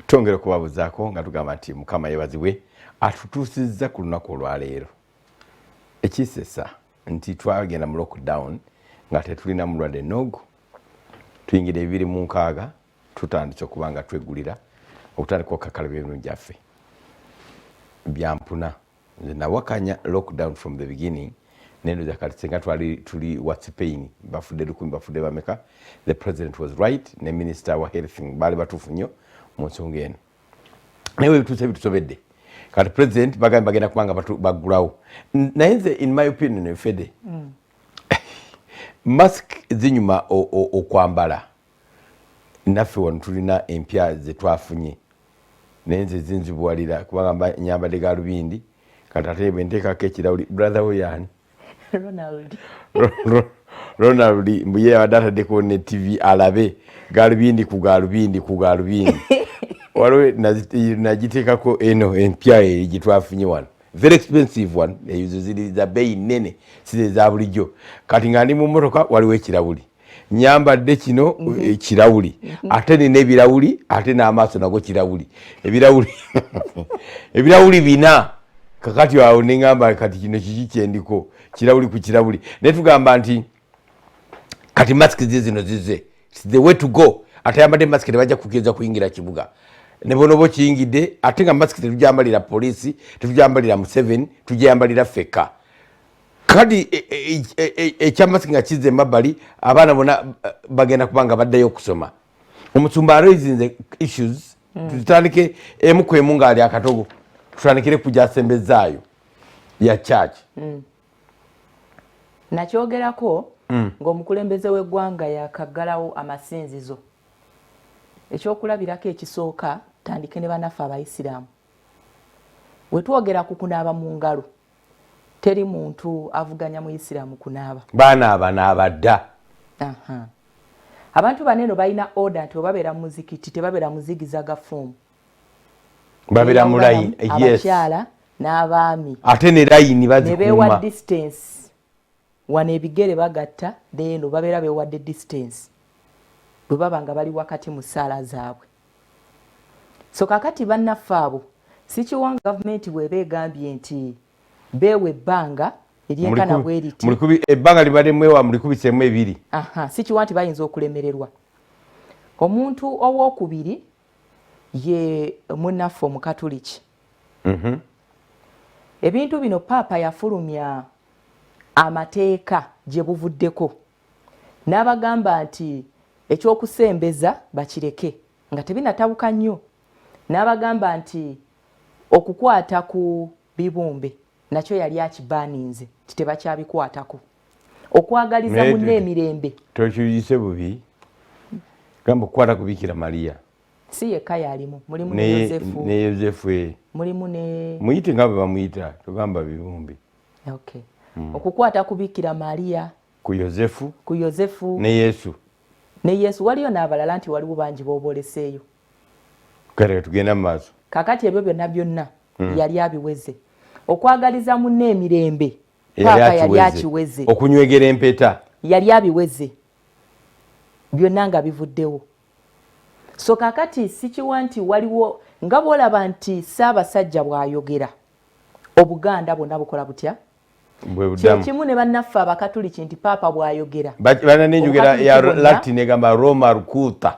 Tongera kubabuzaako nga tugamba nti Mukama yeebazibwe atutuusizza ku lunaku olwaleero. Ekisesa nti twagenda mu lockdown nga tetulina mulwadde Nogo, tuyingire 2006 tutandise okuba nga tweggulira okutandika okukakkala ebintu gyaffe byampuna. Nze nawakanya lockdown from the beginning. Nendo zakati senga tuli wa Spain bafudde 10 bafudde bameka. The president was right, ne minister wa health bali batufu nnyo mu nsonga eno. Naye bituse bitusobedde kati president bagenda kubanga bagulawo. Naye nze in my opinion fede mask zinyuma okwambala naffe wano tulina empya ze twafunye naye nze zinzibuwalira kubanga nyambadde galubindi kati ate bwe nteekako ekirawuli brother we yani Ronald mbuye abadde ne TV alabe galubindi ku galubindi ku galubindi waliwo nagiteekako eno empya gye twafunye wano very expensive one ezo ziri za bei nene si za bulijjo kati nga ndi mu mmotoka waliwo ekirawuli nyambadde kino ekirawuli ate nina ebirawuli ate n'amaaso nago kirawuli ebirawuli bina kakati awo neŋŋamba kati kino kiki kyendiko kirawuli ku kirawuli naye tugamba nti kati masiki zino zize the way to go ate yambadde masiki tebajja kukkiriza kuyingira kibuga ne bonobo kiyingidde ate nga masiki tetujambalira polisi tetujambalira Museveni tujambalira feka kadi ekyamasiki nga kize mabbali abaana bona bagenda kubanga baddayo okusoma omusumba araising issues tutandike emu ku emu ng'ali akatogo tutandikire kujja asembezaayo ya church nakyogerako ng'omukulembeze w'eggwanga yakaggalawo amasinzizo ekyokulabirako ekisooka tandike ne bannaffe abayisiraamu wetwogera ku kunaaba mu ngalo teri muntu avuganya muyisiraamu kunaaba baanaaba n'abadda abantu baneno balina order nti obabeera mu muzikiti tebabeera muzigiza gafumu babeera mu layini abakyala n'abaami ate ne layini bazikuuma ne beewa distance wano ebigere bagatta neeno babeera beewadde distance bwe baba nga bali wakati mu ssaala zaabwe. So kakati bannaffe abo sikiwanga gavumenti bw'eba egambye nti beewa ebbanga eryenkana bwe riti ebbanga libadde mwewa mulikubiseemu 2 sikiwa nti bayinza okulemererwa. Omuntu owokubiri ye munnaffe omukatuliki. Ebintu bino paapa yafulumya amateeka gye buvuddeko n'abagamba nti ekyokusembeza bakireke nga tebinatabuka nnyo n'abagamba nti okukwata ku bibumbe nakyo yali akibaaninze titebakyabikwatako okwagaliza munne emirembe tokiyise bubi gamba okukwata ku Bikira Maria si yekka yalimu mulimu ne Yozefu mulimu ne muyite nga bwe bamuyita tugamba bibumbe okukwata ku Bikira Maria ku Yozefu ne Yesu waliyo n'abalala nti waliwo bangi booboleseeyo kale tugenda mu maaso kakati ebyo byonna yali abiweze okwagaliza munne emirembe paapa yali akiweze okunywegera empeta yali abiweze byonna nga bivuddewo. So kakati sikiwa nti waliwo nga bw'olaba nti Ssaabasajja bw'ayogera Obuganda bwonna bukola butya kyekimu ne bannaffe abakatuliki nti paapa bw'ayogera bana n'enjogera ya Latin egamba Roma Rukuta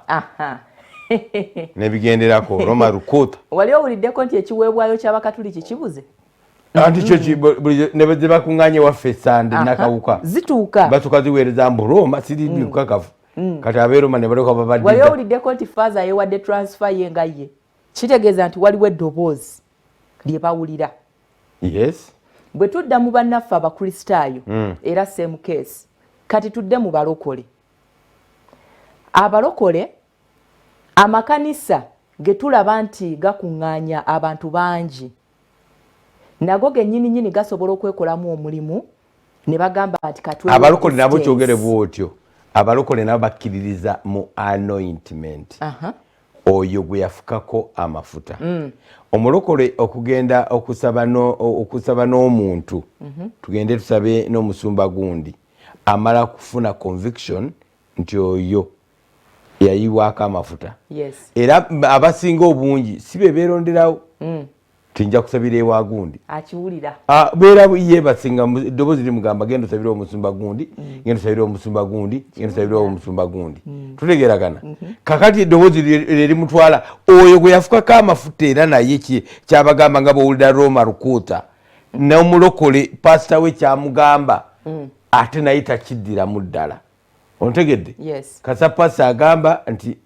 nebigenderako Roma Rukuta wali owuliddeko nti ekiweebwayo ky'abakatuliki kibuze anti ne bakuŋŋaanye waffe Sande nakawuka zituuka batuka ziweereza mbu Roma siri kakafu kati abeeroma ne baleka babadde wali owuliddeko nti faaza yeewadde transfer ye nga ye kitegeeza nti waliwo eddoboozi lye bawulira. Yes. Bwe tudda mu bannaffe abakristaayo era same case kati tudde mu balokole. Abalokole amakanisa ge tulaba nti gakuŋŋaanya abantu bangi nago gennyini gasobola okwekolamu omulimu ne bagamba nti katwe abalokole nabo kyogere bwotyo abalokole nabo bakkiririza mu anointment oyo gwe yafukako amafuta omulokole okugenda okusaba n'omuntu tugende tusabe n'omusumba gundi amala kufuna conviction nti oyo yayiwaako amafuta yes era abasinga obungi si be beeronderawo tinja kusabira ewa gundi akiwulira beera ye basinga eddoboozi limugamba genda osabire omusumba gundi genda osabire omusumba gundi genda osabire omusumba gundi tutegeeragana kakati eddoboozi lerimutwala oyo gwe yafukako amafuta era naye kyabagamba nga bwowulira Roma Rukuta n'omulokole pasita we kyamugamba ate naye takiddiramu ddala ontegedde kasa pasita agamba nti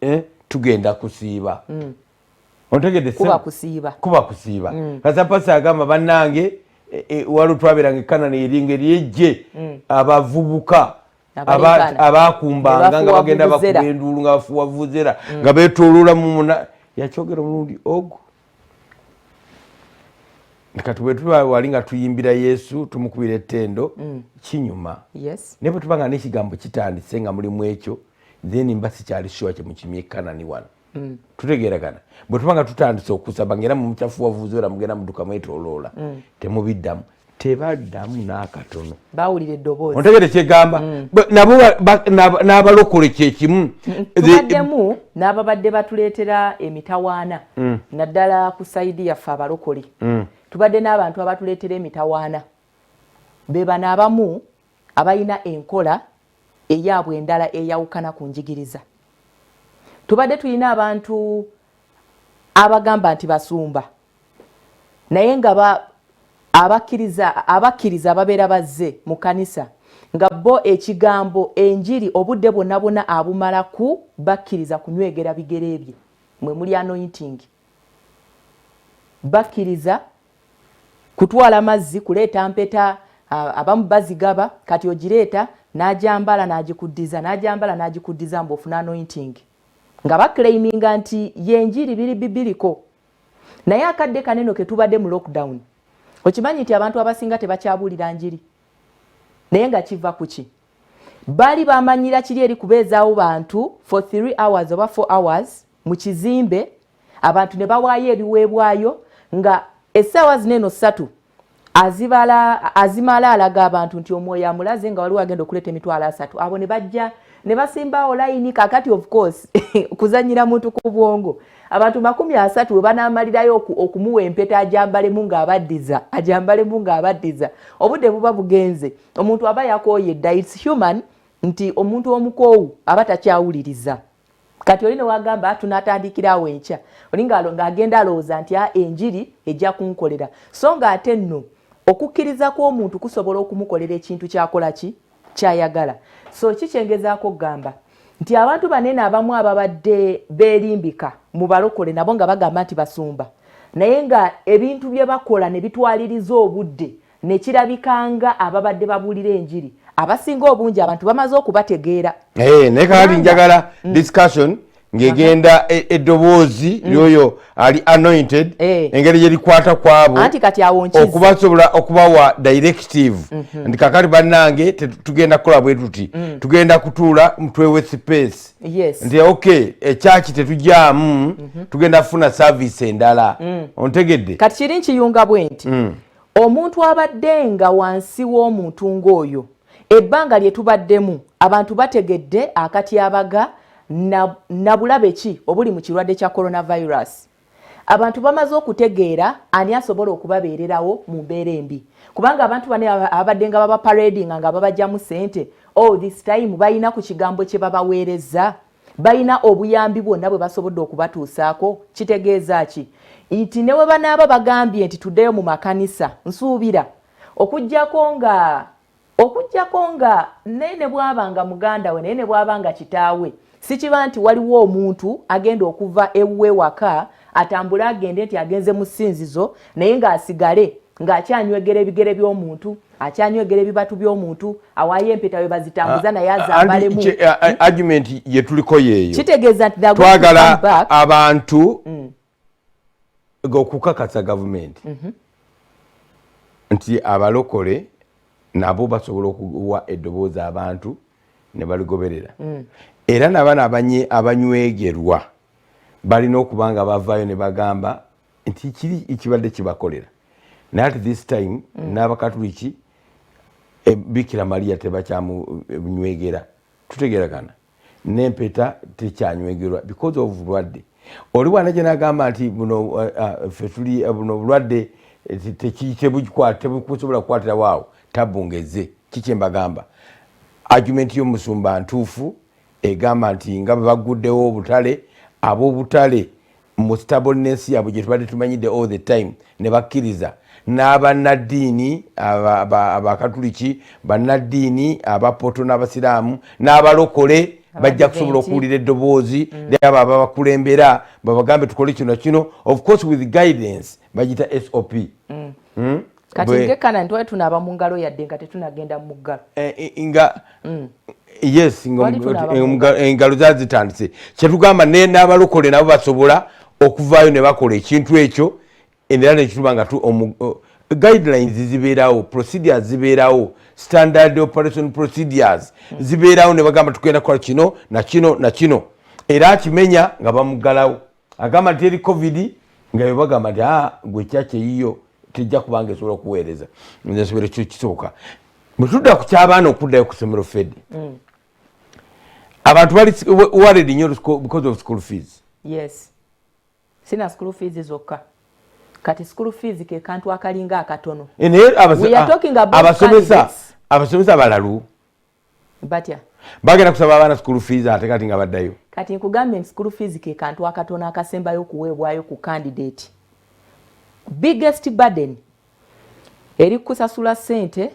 tugenda kusiiba ontegedde kuba kusiiba kasa pasita agamba bannange waliwo twabeeranga ekkanani eringa eryejje abavubuka abakumbanga nga bagenda bakuba enduulu nga bafuwa vuzera nga beetooloola mumuna yakyogera omulundi ogwo kati bwe tuba wali nga tuyimbira Yesu tumukubira ettendo kinyuma naye bwe tuba nga n'ekigambo kitandise nga mulimu ekyo then mba sikyali sure kye mukimye ekkanani wano tutegeeragana bwe tuba nga tutandise okusaba ngera mu mukyafuwa vuzera mugenda mudduka mwetooloola temubiddamu tebaddamu n'akatono bawulira eddoboozi ontegere kyegamba nabo n'abalokole kyekimu tubaddemu n'ababadde batuleetera emitawaana naddala ku sayidi yaffe abalokole tubadde n'abantu abatuleetera emitawaana be bano abamu abalina enkola eyaabwe endala eyawukana ku njigiriza tubadde tulina abantu abagamba nti basumba naye nga abakkiriza ababeera bazze mu kanisa nga bo ekigambo enjiri obudde bwonna bwonna abumala ku bakkiriza kunywegera bigere bye mwe muli anointing bakkiriza kutwala mazzi kuleeta mpeta abamu bazigaba kati ogireeta n'ajambala n'agikuddiza n'ajambala n'agikuddiza mb'ofuna anointing nga baklaiminga nti yenjiri biri bibiriko naye akadde kaneno ke tubadde mu lockdown okimanyi nti abantu abasinga tebakyabuulira njiri naye nga kiva kuki bali bamanyira kiri eri kubeezaawo bantu for 3 hours oba 4 hours mu kizimbe abantu ne bawaayo ebiweebwayo nga essaawa zineno 3 azimala alaga abantu nti omwoyo amulaze nga waliwo agenda okuleeta emitwalo 3 abo ne bajja ne basimbawo layini kakati of course kuzanyira muntu ku bwongo abantu 30 we banaamalirayo okumuwa empeta ajambalemu ng'abaddiza obudde buba bugenze omuntu aba yakooye dda it's human nti omuntu omukoowu aba takyawuliriza kati oli ne wagamba tunaatandikirawo enkya oli ng'agenda alowooza nti enjiri ejja kunkolera so ng'ate nno okukkiriza kw'omuntu kusobola okumukolera ekintu kyakola kyayagala so kikyengezaako okugamba nti abantu banene abamu ababadde beerimbika mu balokole nabo nga bagamba nti basumba naye nga ebintu bye bakola ne bitwaliriza obudde ne kirabikanga ababadde babuulira enjiri abasinga obungi abantu bamaze okubategeera naye kakati njagala discussion ngegenda eddoboozi lyoyo ali anointed engeri gye likwata kwabo anti kati awo nkizi okubasobola okubawa directive nti kakati bannange tugenda kukola bwe tuti tugenda kutuula mutwewe space nti okay ekyaki tetujjaamu tugenda kufuna service endala ontegedde kati kiri nkiyunga bwe nti omuntu abadde nga wansi w'omuntu ng'oyo ebbanga lye tubaddemu abantu bategedde akatyabaga na bulabe ki obuli mu kirwadde kya coronavirus abantu bamaze okutegeera ani asobola okubabeererawo mu mbeera embi kubanga abantu bane abadde nga baba parading nga babajjamu ssente this time balina ku kigambo kye babaweereza balina obuyambi bwonna bwe basobodde okubatuusaako kitegeeza ki nti ne bwe banaaba bagambye nti tuddeyo mu makanisa nsuubira okuggyako nga nene bwabanga muganda we nene bwabanga kitaawe sikiba nti waliwo omuntu agenda okuva ewuwe waka atambule agende nti agenze mu ssinzizo naye ng'asigale ng'akyanywegera ebigere by'omuntu akyanywegera ebibatu by'omuntu awaayo empeta we bazitambuza naye azambalemu argument ye tuliko yeeyo kitegeeza nti twagala abantu okukakasa gavumenti nti abalokole nabo basobola okuwa eddoboozi abantu ne baligoberera era nabana abanywegerwa balina okuba nga bavaayo ne bagamba nti kiri ekibadde kibakolera naye at this time n'abakatuliki Bikira Maria tebakyamunywegera tutegeeragana n'empeta tekyanywegerwa because of bulwadde. Oli wanaje n'agamba nti buno ffe tuli buno bulwadde tebukusobola kukwatira waawo tabungeze. Kiki mbagamba? Argument y'omusumba ntuufu egamba nti nga bwe baguddewo obutale ab'obutale mu stableness yabwe gye tubadde tumanyidde all the time ne bakkiriza n'abannaddiini abakatuliki bannaddiini abapoto n'abasiraamu n'abalokole bajja kusobola okuwulira eddoboozi lyabo ababakulembera babagambe tukole kino of course with guidance bagita SOP. Kati ngekana ntwe tunaaba mu ngalo yadde nga tetunagenda mu ggalo. Yes, engalo zazitandise. Kyetugamba n'abalokole nabo basobola okuvaayo ne bakola ekintu ekyo era nekituba nga guidelines zibeerawo, procedures zibeerawo, standard operation procedures zibeerawo ne bagamba tugenda kukola kino na kino na kino era akimenya nga bamuggalawo. Agamba nti eri covid nga bagamba nti gwe kyakye yiyo tejja kubanga esobola okuweereza. Nze nsobera ekyo kisooka. Bwe tudda ku ky'abaana okuddayo ku ssomero Fed. Abantu bali worried nnyo because of school fees. Yes. Sina school fees zokka. Kati school fees ke kantu akalinga akatono. We are talking about abasomesa balalu. Batya. Bagenda kusaba abaana school fees ate kati nga baddayo. Kati nkugambye school fees ke kantu akatono akasembayo kuweebwayo ku candidate. Biggest burden eri kusasula sente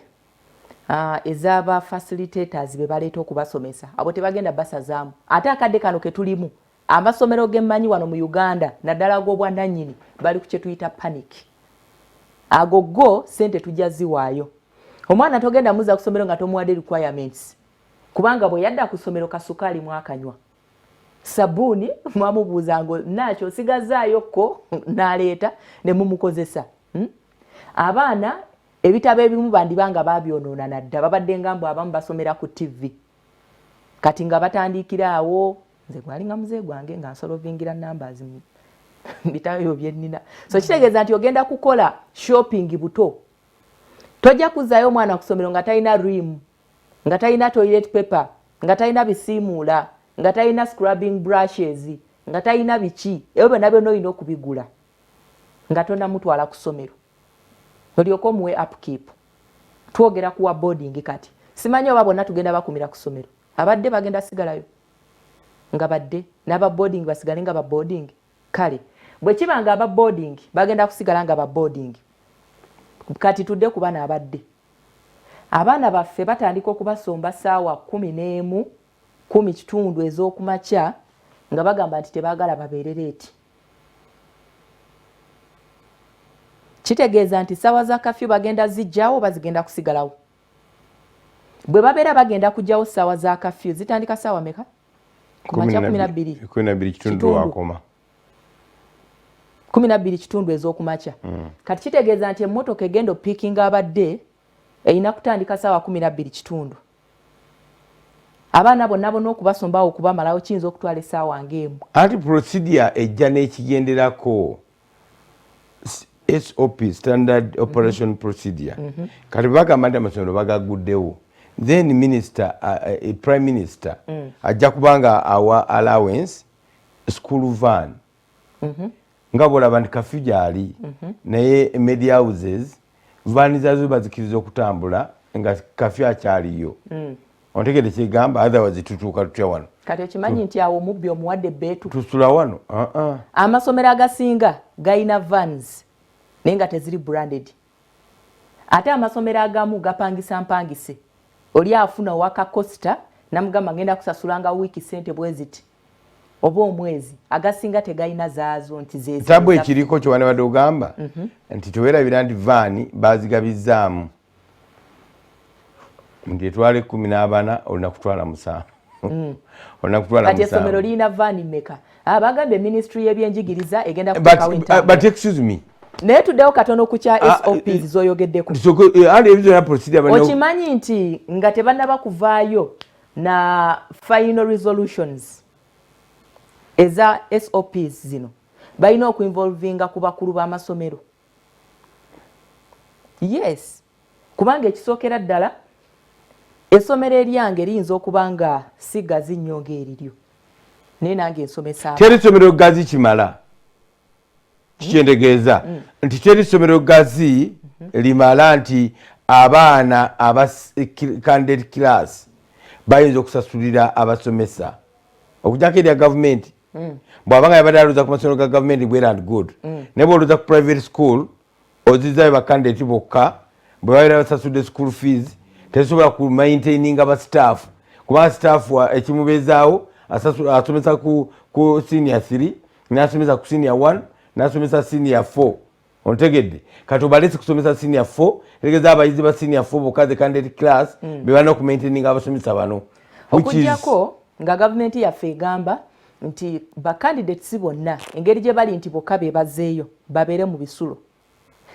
ezaba facilitators be baleeta okubasomesa abo tebagenda basazaamu. Ate akadde kano ke tulimu amasomero gemmanyi wano mu Uganda naddala ag'obwannannyini bali ku kye tuyita panic. Ago go sente tujja ziwaayo. Omwana togenda muza ku ssomero nga tomuwadde requirements kubanga bwe yadda ku ssomero kasukaali mwakanywa sabuni mwamubuuza ngo nakyo osigazaayokko n'aleeta ne mumukozesa. Abaana ebitabo ebimu bandibanga babyonoona nadda babadde ngambwe abamu basomera ku TV kati nga batandikira awo nze gwalinga muze gwange nga nsolovingira numbers mu bitabo ebyo byennina. So kitegeeza nti ogenda kukola shopping buto tojja kuzaayo omwana ku ssomero nga talina rim nga talina toilet paper nga talina bisiimuula nga talina scrubbing brushes nga talina biki ebyo byonna byonna olina okubigula nga tonamutwala ku ssomero olyoka omuwe upkeep. Twogera kuwa boarding kati simanyi oba bonna tugenda bakumira ku ssomero abadde bagenda sigalayo nga badde n'aba boarding basigale nga ba boarding. Kale bwe kiba nga aba boarding bagenda kusigala nga ba boarding kati tudde ku baana abadde abaana baffe batandika okubasomba ssaawa 11 10 ez'okumakya nga bagamba nti tebaagala babeere leeti. Kitegeeza nti ssaawa za kafyu bagenda zijjawo bazigenda kusigalawo. Bwe babeera bagenda kujjawo ssaawa za kafyu zitandika ssaawa meka? Kumakya 12 kitundu wakoma. 12 kitundu ez'okumakya. Kati kitegeeza nti emmotoka egenda opiikinga abadde erina kutandika ssaawa 12 kitundu. Abaana bonna okubasombawo okubamalawo kiyinza okutwala essaawa ng'emu. Anti procedure ejja n'ekigenderako SOP, standard operation procedure. Kati bagamba nti amasomero bagaguddewo. Then minister, prime minister, ajja kubanga awa allowance school van. Nga bw'olaba nti kafyu gyali naye media houses van zazo bazikiriza okutambula nga kafyu akyaliyo. Ontegedde kyegamba otherwise tutuuka tutya wano. Kati okimanyi nti awo omubbi omuwadde beetu. Tusula wano. Amasomero agasinga gayina vans naye nga teziri branded. Ate amasomero agamu gapangisa mpangise. Oli afuna waka costa namugamba ngenda kusasulanga wiiki sente bweziti. Oba omwezi agasinga tegayina zaazo nti zezi. Tabu ekiriko kyo wane badde ogamba nti teweerabira nti vaani baazigabizaamu. Nti etwale 14 olina kutwala 7. Olina kutwala 7. Kati essomero lirina vaani mmeka? Bagambye ministry y'ebyenjigiriza egenda kuteekawo. But excuse me. Naye tuddewo katono ku kya SOPs z'oyogeddeko. Okimanyi nti nga tebannaba kuvaayo na final resolutions eza SOPs zino balina okuinvolvinga ku bakulu b'amasomero. Yes, kubanga ekisookera ddala essomero eryange liyinza okuba nga si gazi nnyo ng'eriryo naye nange ensomesa teri ssomero gazi kimala kikyendegeeza nti teri ssomero gazi limala nti abaana aba candidate class bayinza okusasulira abasomesa okujjako erya gavumenti bw'abanga yabadde alooza ku masomero ga gavumenti well and good naye bw'olooza ku private school ozizaayo bakandidate bokka bwe babeera basasudde school fees tesobola ku maintaininga ba staff kubanga staff ekimubeezaawo asomesa ku senior 3 n'asomesa ku senior 1 n'asomesa senior 4 ontegedde kati obalesi kusomesa senior 4 tegeeza abayizi ba senior 4 bokka the candidate class be balina okumaintaininga abasomesa bano okujjako nga gavumenti yaffe egamba nti bacandidates bonna engeri gye bali nti bokka be bazzeeyo babeere mu bisulo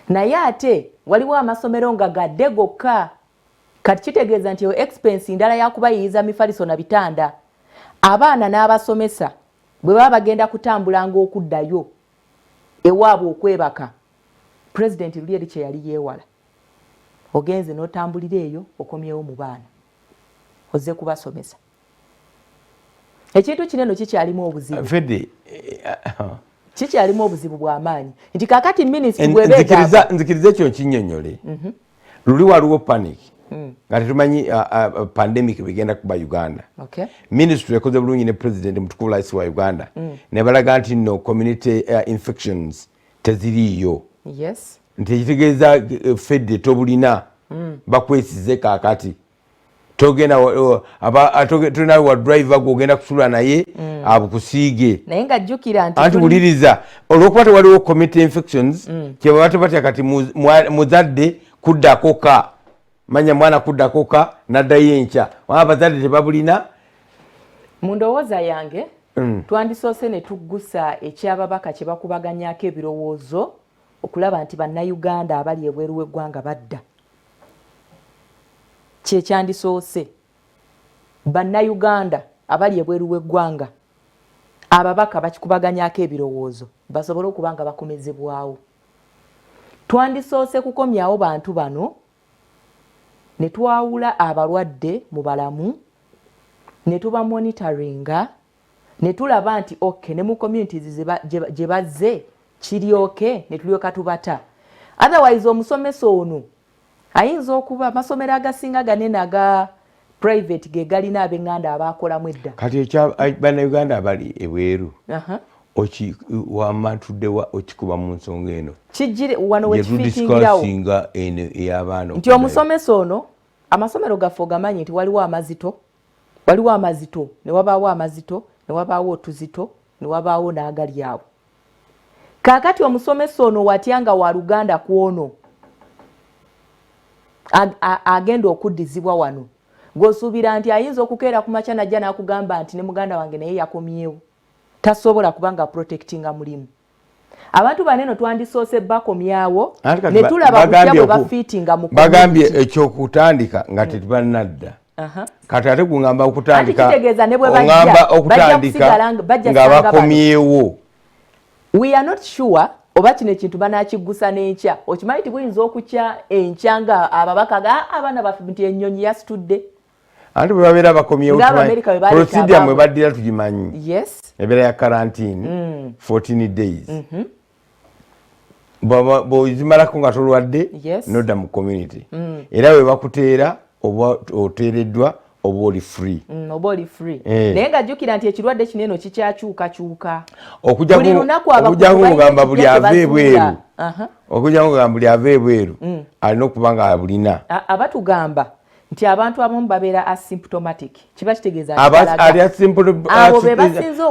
naye ate waliwo amasomero nga gadde gokka kati kitegeeza nti expense ndala yakubayiyiza mifaliso na bitanda abaana n'abasomesa bwe baba bagenda kutambulanga okuddayo ewaabwe okwebaka pulezidenti luli eri kye yali yeewala ogenze n'otambulira eyo okomyewo mu baana ozze kubasomesa ekintu kineno kikyalimu obuzibu kikyalimu obuzibu bw'amaanyi nti kakati minisitiri bwebeegaa nzikiriza ekyo nkinnyonnyole luli waliwo panic nga tetumanyi pandemic begenda kuba Uganda minisitiri ekoze bulungi ne president mutukuvu rais wa Uganda ne balaga nti no community infections teziriiyo nti ekitegeeza fedde tobulina bakwesize kakati togenda tolina wa driver gwogenda kusula naye abukusiige naye nga jjukira nti anti buliriza olwokuba tewaliwo community infections kyebaba tebatya kati muzadde kuddako ka manya mwana kuddako ka naddayo enkya abazadde tebabulina mu ndowooza yange twandisoose ne tuggusa ekyababaka kye bakubaganyako ebirowoozo okulaba nti bannayuganda abali ebweru w'eggwanga badda kyekyandisoose bannayuganda abali ebweru w'eggwanga ababaka bakikubaganyako ebirowoozo basobole okuba nga bakomezebwawo twandisoose kukomyawo bantu bano ne twawula abalwadde mu balamu ne tuba monitoringa ne tulaba nti ne mu communities gye bazze kiryoke ne tulyoka tubata otherwise omusomesa ono ayinza okuba amasomero agasinga ganene aga private ge galina ab'eŋŋanda abaakolamu edda kati bannayuganda abali ebweru wamantuddewa okikuba mu nsonga eno kijjire wano wekifitingirawo ey'abaana nti omusomesa ono amasomero gaffe ogamanyi nti waliwo amazito ne wabaawo amazito ne wabaawo otuzito ne wabaawo n'agali awo kaakati omusomesa ono watya nga wa Luganda kwono agenda okuddizibwa wano ng'osuubira nti ayinza okukeera ku makya najja n'akugamba nti ne muganda wange naye yakomyewo tasobola kubanga protectinga mulimu abantu baneno twandisoose bakomyawo ne tulaba kutya bwe bafiitinga mu bagambye ekyokutandika nga tetubannadda kati ate kugamba okutandika nga bakomyewo we are not sure oba kino ekintu banakiggusa n'enkya okimanyi ti buyinza okukya enkya nga ababaka abaana baffe nti ennyonyi yasitudde anti bwe babeera bakomyewo procedure mwe baddira tugimanyi ebeera ya quarantine 14 days bw'ozimalako nga tolwadde nodda mu community era we bakuteera oba oteereddwa oba oli free naye nga jjukira nti ekirwadde kineno kikyakyukakyuka buli lunaku kugamba buli ava ebweru okujjamu kugamba buli ava ebweru alina okuba nga abulina abatugamba nti abantu abamu babeera asymptomatic kiba kitegeeza ali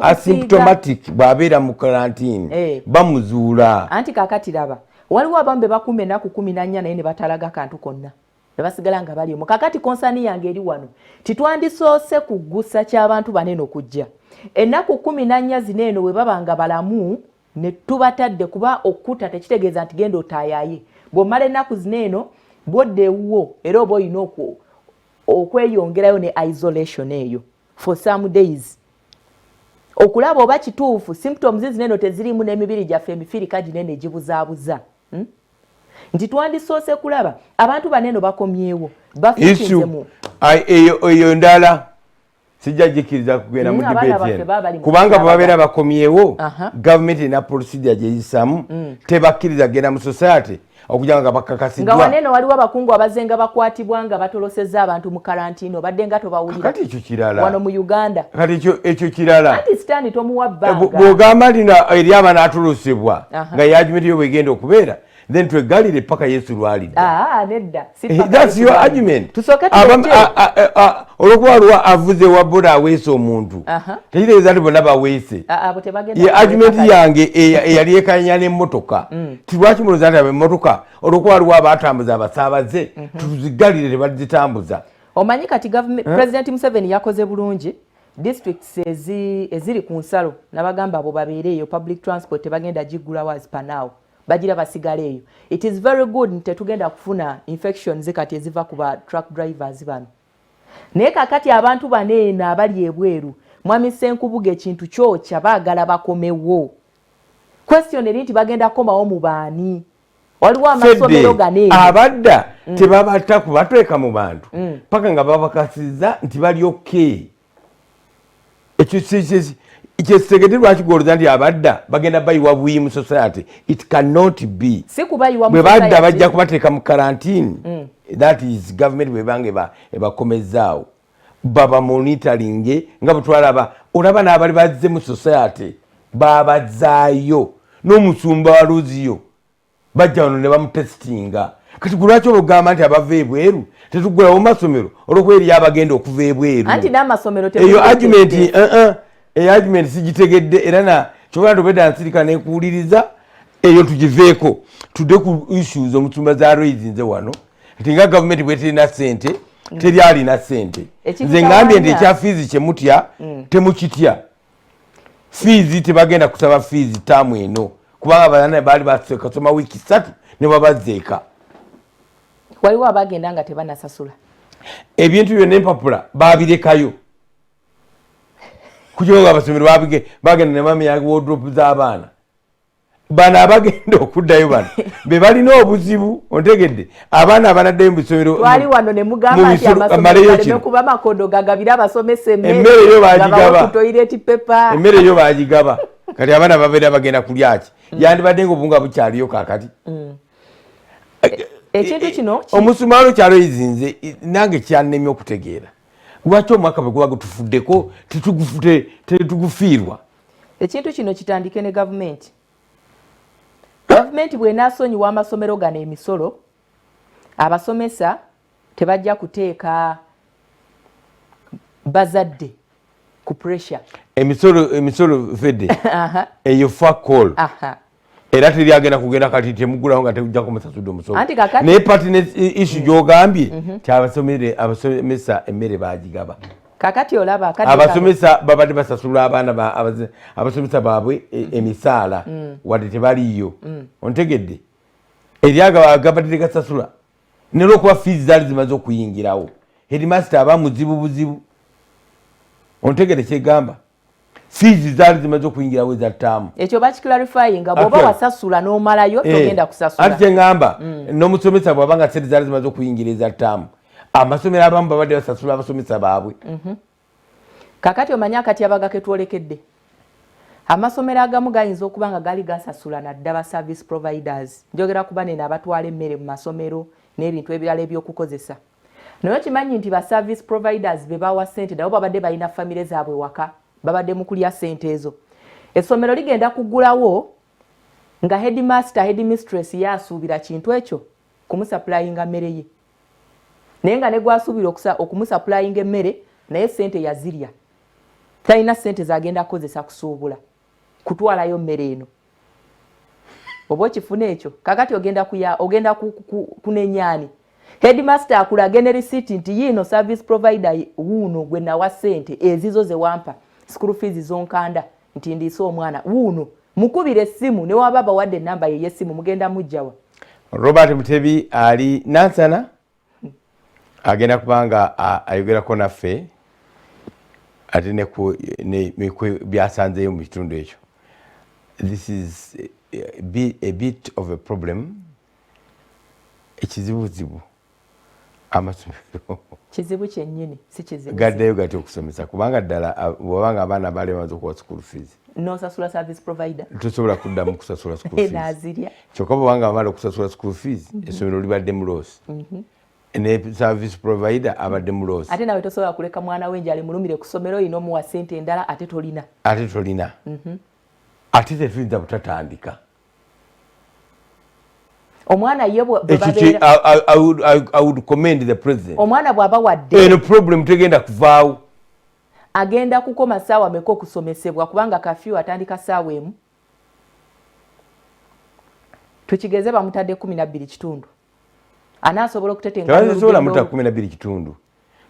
asymptomatic bw'abeera mu quarantine bamuzuula anti kakati raba waliwo abamu be bakumba ennaku 14 naye ne batalaga kantu konna ne basigala nga bali mu kakati konsani yange eri wano titwandisoose kuggusa ky'abantu banene okujja ennaku 14 zineeno bwe baba nga balamu ne tubatadde kuba okkuta tekitegeeza nti genda otaayaye bw'omala ennaku zineeno bw'oddeewuwo era oba olina okweyongerayo ne isolation eyo for some days okulaba oba kituufu symptoms zineeno tezirimu n'emibiri gyaffe emifirika ginene egibuzaabuza nti twandisoose kulaba abantu baneno bakomyewo bafiitinzemu eyo ndala sijja jikiriza kugenda mu debate eno kubanga babeera bakomyewo gavumenti ena procedure gyeyisamu tebakkiriza genda mu society okugira nga bakakasiddwa nga waneno waliwo abakungu abazenga bakwatibwa nga batolosezza abantu mu karantino badde nga tobawulira kati ekyo kirala wano mu Uganda kati ekyo kirala anti stand tomuwa bbanga bw'ogamba lino eri abaana atolosebwa nga yagimenti yo bwegenda okubeera then twegalire paka Yesu lwalidda nedda that's your argument olwokuba lwa avuze wabula aweese omuntu tekitegeeza nti bonna baweese ye argument yange eyali ekanya n'emmotoka tilwaki mulowooza nti emmotoka olwokuba lwa abatambuza abasaabaze tuzigalire tebazitambuza omanyi kati President Museveni yakoze bulungi districts eziri ku nsalo nabagamba abo babeereeyo public transport tebagenda giggulawo as per now bagira basigale eyo. It is very good nte tugenda kufuna infections kati eziva ku ba truck drivers bano. Naye kakati abantu baneena abali ebweru mwami Senkubuga ekintu kyokya baagala bakomewo. Question eri nti bagenda komawo mu baani. Waliwo amasomero ganeeno abadda tebabata kubatweka mu bantu paka nga babakasiza nti bali okay. Ekyesigede lwaki gwolooza nti abadda bagenda bayiwa buyi mu society. It cannot be. Si kubayiwa mu society. Bwe badda bajja kubateeka mu quarantine. That is government bwebange ebakomezaawo. Baba monitoring nga butwalaba olaba n'abali bazze mu society babazaayo n'omusumba wa Luziyo bajja wano ne bamutestinga. Kati lwaki obugamba nti abava ebweru tetuggulawo masomero olw'okuba eri abagenda okuva ebweru. Anti n'amasomero eyo argument argument sigitegedde era na kyobala tobedda nsirika nekuwuliriza eyo tugiveeko tudde ku issues omusumba za raisins wano nti nga gavumenti bweterina ssente teri alina ssente nze ngambye nti ekya fees kyemutya temukitya fees tebagenda kusaba fees taamu eno kubanga abaana baali basoma wiiki 3 ne babazzeeka waliwo abagenda nga tebanasasula ebintu byonna empapula babirekayo kukiwa abasomero bagenda ne bamenya wardrobe z'abaana bano abagenda okuddayo bano be balina obuzibu ontegedde abaana abanaddayo mu bisomero twali wano ne mugamba nti amasomero galeme kuba makondo gagabira abasomesa emmere yo bagigaba toilet paper emmere yo bagigaba kati abaana babeera bagenda kulyaki yandibadde ng'obunga bukyaliyo kaakati ekintu kino omusumaalo kyalo izinze nange kyannemye okutegeera lwaki omwaka bwe guba gutufuddeko tetugufiirwa. Ekintu kino kitandike ne gavumenti. Gavumenti bw'enaasonyiwa amasomero gano emisolo abasomesa tebajja kuteeka bazadde ku pressure. Emisolo fedde eyo fakol era teryagenda kugenda kati temugulawo nga tejja kumusasudde omusolo naye partner issue gy'ogambye ti abasomesa emmere bagigaba kakati olaba abasomesa babadde basasula abaana abasomesa baabwe emisaala wadde tebaliyo ontegedde eryagabadde tegasasula ne lwokuba fees zaali zimaze okuyingirawo headmaster aba muzibu buzibu ontegedde kyegamba fees zaali zimaze okuyingirawo eza ttaamu ekyo bakiclarifying nga bw'oba wasasula n'omalayo togenda kusasula ati kyengamba n'omusomesa bw'abanga sente zaali zimaze okuyingira eza ttaamu amasomero abamu babadde basasula abasomesa baabwe kakati omanyi akatyabaga ketwolekedde amasomero agamu gayinza okuba nga gaali gasasula naddala service providers njogera kuba nene abatwala emmere mu masomero n'ebintu ebirala ebyokukozesa naye okimanyi nti ba service providers be bawa ssente nabo babadde balina famire zaabwe waka babadde mu kulya ssente ezo essomero ligenda kuggulawo nga headmaster headmistress yaasuubira kintu ekyo kumusaplayinga mmere ye naye nga ne gwasuubira okumusaplayinga emmere naye ssente yazirya talina ssente zagenda kukozesa kusuubula kutwalayo mmere eno oba okifuna ekyo kakati ogenda kunenyaani headmaster akulage ne receipt nti yiino service provider wuuno gwe nawa ssente ezizo ze wampa school fees zonkanda nti ndiise omwana wuuno mukubira essimu ne waba bawadde ennamba ye y'essimu mugenda mujjawa. Robert Mutebi ali Nansana agenda kubanga ayogerako naffe ate ne byasanzeyo mu kitundu ekyo. This is a bit of a problem. Ekizibuzibu amasomero kizibu kyennyini si kizibu gaddeyo gati okusomesa kubanga ddala bw'obanga abaana balemaze okuwa school fees n'osasula service provider tosobola kuddamu kusasula school fees naazirya kyokka bw'obanga bamala okusasula school fees essomero libadde mu loss ne service provider abadde mu loss ate nawe tosobola kuleka mwana we njali mulumire ku ssomero ino omuwa ssente endala ate tolina ate tetuyinza butatandika omwana ye I would commend the president omwana bw'aba wadde eno problem tegenda kuvaawo agenda kukoma ssaawa meka okusomesebwa kubanga kafyu atandika ssaawa emu tukigeze bamutadde 12 kitundu anaasobola okutetengasobola muta 12 kitundu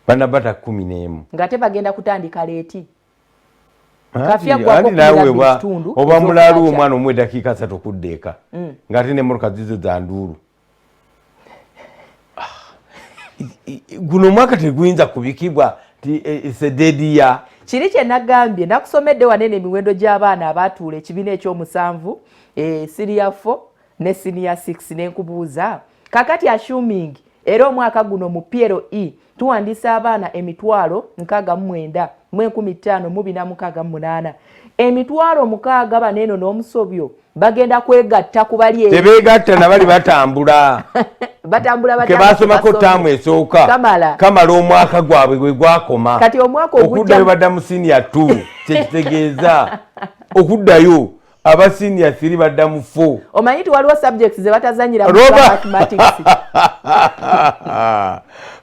banabata 11 ng'ate bagenda kutandika leeti nawe oba mulaalu omwana omwe eddakiika 3 okuddeeka ng'ate n'emmotoka zizo za nduulu guno omwaka teguyinza kubikibwa nti sedediya kiri kye nagambye nakusomedde wanene emiwendo gy'abaana abaatuula ekibiina ekyomusanvu siriya 4 ne siniya 6 n'enkubuuza kakati assuming era omwaka guno mu PLE tuwandiisa abaana 69,458 60 baneeno n'omusobyo bagenda kwegatta ku bali tebeegatta na bali batambula ke basomako ttaamu esooka kamala omwaka gwabwe gwe gwakoma kati omwaka okuddayo badda mu siniya 2 kyekitegeeza okuddayo aba senior 3 badda mu 4 omanyi nti waliwo subjects ze batazanyira mu mathematics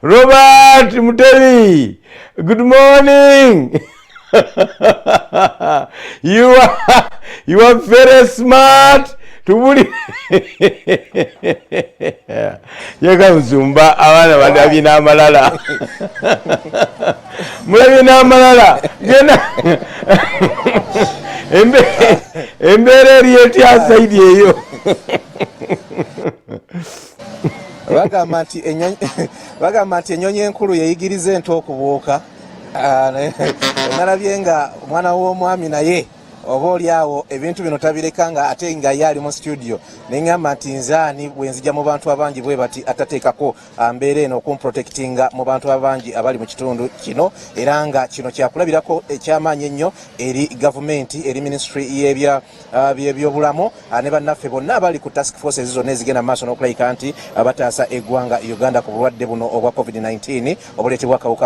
Robert Mutebi, good morning. You are very smart. Tubuli yaga mzumba abana badabi n'amalala mulabi n'amalala gena embere eriyeti asaidi eyo bagamba nti ennyonyi enkulu yeyigiriza ento okubuuka nalabye nga omwana w'omwami naye oba oliawo ebintu bino tabireka nga ate nga ye ali mu studio neŋŋamba nti nzaani bwe nzija mu bantu abangi bwe bati atateekako mbeera eno okumprotectinga mu bantu abangi abali mu kitundu kino era nga kino kyakulabirako ekyamaanyi ennyo eri gavumenti eri ministry y'ebyobulamu ne bannaffe bonna abali ku task forces zonna ezigenda mu maaso n'okulayika nti bataasa eggwanga Uganda ku bulwadde buno obwa COVID-19 obuleetebwa akawuka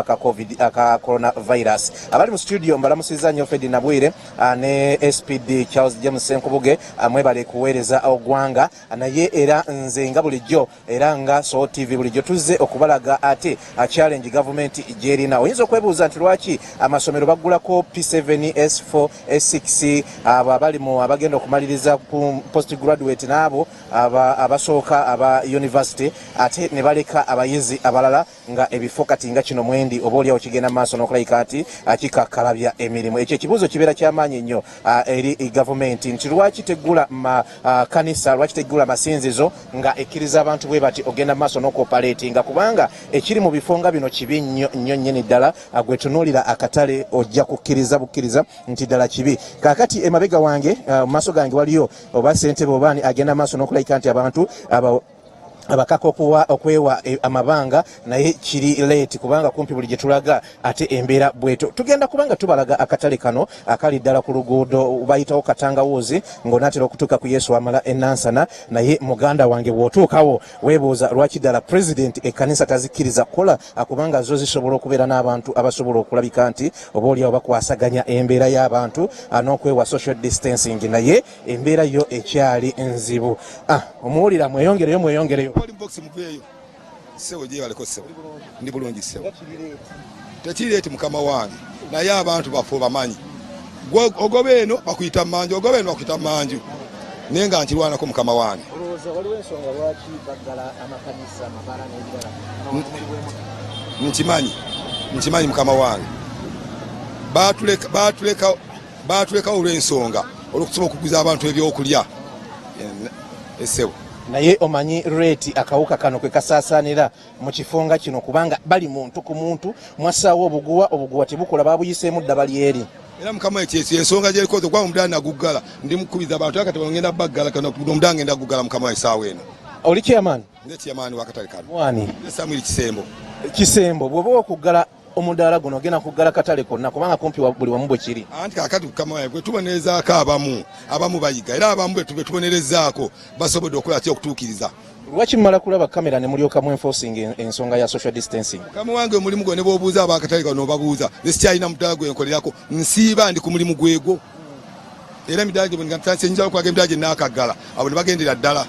aka coronavirus. Abali mu studio mbalamusizza nnyo Fedi Nabwire ne SPD Charles James Senkubuge amwebale kuweereza ogwanga naye era nze nga bulijjo era nga So TV bulijjo tuzze okubalaga ate challenge government gyerina. Oyinza okwebuuza nti lwaki amasomero baggulako P7 S4 S6 abali mu abagenda okumaliriza ku postgraduate n'abo abasooka aba university ate ne baleka abayizi abalala nga ebifo kati nga kino mwendi oba oliawo kigenda maaso n'okulayika ati kikakalabya emirimu. Ekyo ekibuuzo kibeera kyamaanyi nnyo eri gavumenti nti lwaki teggula kanisa lwaki teggula masinzizo nga ekkiriza abantu bwe bati ogenda maaso n'okuoperatinga kubanga ekiri mu bifo nga bino kibi nnyo nnyini ddala gwe tunuulira akatale ojja kukkiriza bukkiriza nti ddala kibi. Kaakati emabega wange mu maaso gange waliyo oba ssentebe obaani agenda maaso n'okulayika nti abantu abakaka okwewa amabanga naye kiri late kubanga kumpi buli gye tulaga ate embeera bweto tugenda kubanga tubalaga akatale kano akali ddala ku luguudo bayitawo katangawuzi ng'onaatera okutuuka ku Yesu amala enansana naye muganda wange bw'otuukawo weebuuza lwaki ddala president ekkanisa tazikkiriza kukola kubanga zo zisobola okubeera n'abantu abasobola okulabika nti oba oliawo bakwasaganya embeera y'abantu n'okwewa social distancing naye embeera yo ekyali nzibu. Omuwulira mweyongereyo Wali box mkuyeyo. Sewo je baleko sewo. Ndi bulungi sewo. Tekirete mukama wange. Naye abantu bafo bamanyi. Ogobe eno bakuyita manju, ogobe eno bakuyita manju. Nenga ntirwana ko mukama wange. Olowooza waliwo ensonga lwaki baggala amakanisa amabala n'ebirala. Nkimanyi mukama wange. Baatuleka olw'ensonga olw'okusobola okuguza abantu ebyokulya. Esewo. Naye omanyi rate akawuka kano kwe kasaasaanira mu kifunga kino kubanga bali muntu ku muntu mwasaawo obuguwa tebukola babuyiseemu dda bali eri. Era mukama ekyesi ensonga gyerikoze kuba omudala naguggala ndi mukubiza abantu akati bangenda baggala kano omudala ngenda guggala mukama esaawa eno. Oli chairman? Nze chairman wa katale kano. Wani? Samuel Kisembo. Kisembo bwoba okuggala omudaala guno ogenda kuggala katale konna kubanga kumpi buli wamu bwe kiri. Anti kakati kama gwe tubonerezaako abamu bayiga era abamu bwe tubonerezaako basobodde okukola ki okutuukiriza. Lwaki mmala kulaba kamera ne mulyoka mu enforcing ensonga ya social distancing? Kama wange omulimu gwe ne bw'obuuza abakatale kano obabuuza ne sikyalina mudaala gwe nkolerako nsiiba ndi ku mulimu gwego. Era emidaala gye bwengatandise njala okulaga emidaala gye naakaggala abo ne bagendera ddala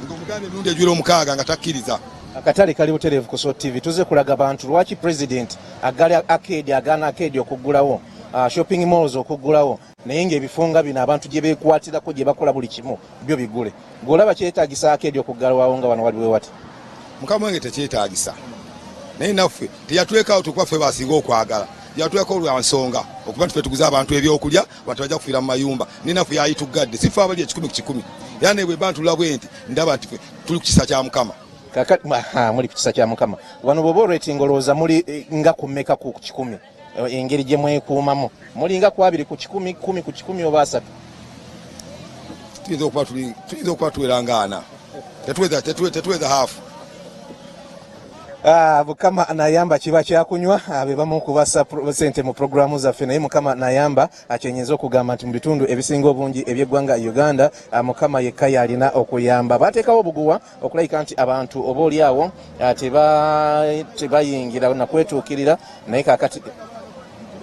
ng'omuganda emirundi egiwera omukaaga nga takkiriza. Akatale kali butereevu ku SOT TV tuze kulaga bantu lwaki president agala arcade agaana arcade okuggulawo shopping malls okuggulawo naye ng'ebifunga bino abantu gye beekwatirako gye bakola buli kimu byo bigule. Ng'olaba kyetaagisa arcade okuggalawo nga wano waliwo wati. Mukama wange tekyetaagisa naye naffe teyatulekawo tukuba ffe basinga okwagala yatuleka olwa nsonga okuba nti ffe tuguza abantu ebyokulya abantu bajja kufiira mu mayumba ne naffe yayituggadde si ffe abali ekikumi ku kikumi era ne bwe bantula bwe nti ndaba nti ffe tuli ku kisa kya Mukama. Kakati muli ku kisa kya Mukama wano bw'oba rating olowooza muli nga ku mmeka ku kikumi engeri gye mwekuumamu muli nga ku 2 ku 10 10 ku 10 oba 3? Tuyinza okuba tuwera nga 4 tetuweza haafu. Mukama nayamba kiba kyakunywa abe bamu kubasa sente mu programu zaffe naye Mukama nayamba akyenyeza okugamba nti mu bitundu ebisinga obungi eby'eggwanga Uganda Mukama yekka yalina okuyamba. Bateekawo obuguwa okulayika nti abantu oba oli awo tebayingira na kwetuukirira naye kakati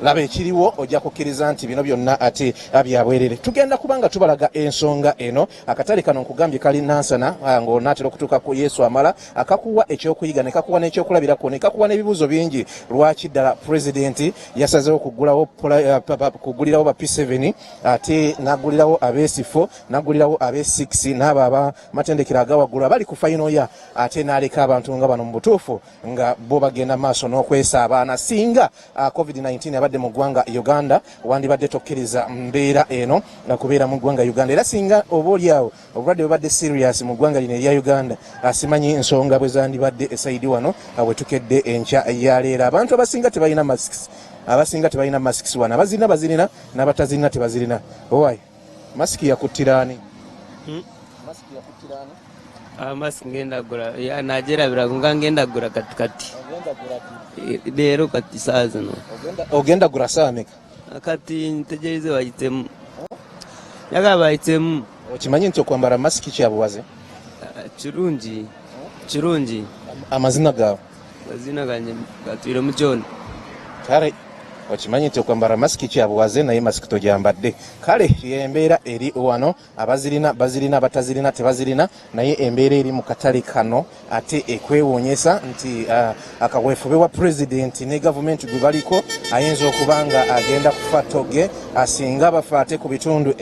laba ekiriwo ojja kukkiriza nti bino byonna ate byabwerere. Tugenda kubanga tubalaga ensonga eno. Akatale kano nkugambye kali nansana ng'onaatera okutuuka ku Yesu amala akakuwa ekyokuyiga ne kakuwa n'ekyokulabirako ne kakuwa n'ebibuuzo bingi lwaki ddala pulezidenti yasazeewo kugulirawo ba P7 ate n'aggulirawo ab'S4 n'aggulirawo ab'S6 n'abo abamatendekero agawaggulu abali ku fayinoya ate n'aleka abantu nga bano mu butuufu nga bo bagenda maaso n'okwesaabaana singa COVID-19 abadde mu ggwanga Uganda wandibadde tokkiriza mbeera eno kubeera mu ggwanga Uganda era singa oba oliawo obulwadde bubadde serious mu ggwanga lino erya Uganda asimanyi ensonga bwe zandibadde esaidi wano bwe tukedde enkya yaleera. Abantu abasinga tebalina masks wano abazirina bazirina n'abatazirina tebazirina. Owaayi masiki yakuttiraani? Masiki ngenda gula najerabira nga ngenda gula katikati leero kati saa zino. Ogenda gula saa meka? Kati ntegereze bayitemu yaga bayitemu. Okimanyi nti okwambala masiki kyabuwaze? Kirungi. Amazina gaawe? Amazina gange Katwire Mujooni. Kale okimanyi nti okwambala masiki kyabuwaze naye masiki togyambadde. Kale embeera eri wano abazirina bazirina abatazirina tebazirina naye embeera eri mu katale kano ate ekwewuunyesa nti akaweefube wa pulezidenti ne gavumenti gwe baliko ayinza okuba nga agenda kufa toge asinga bafa ate ku bitundu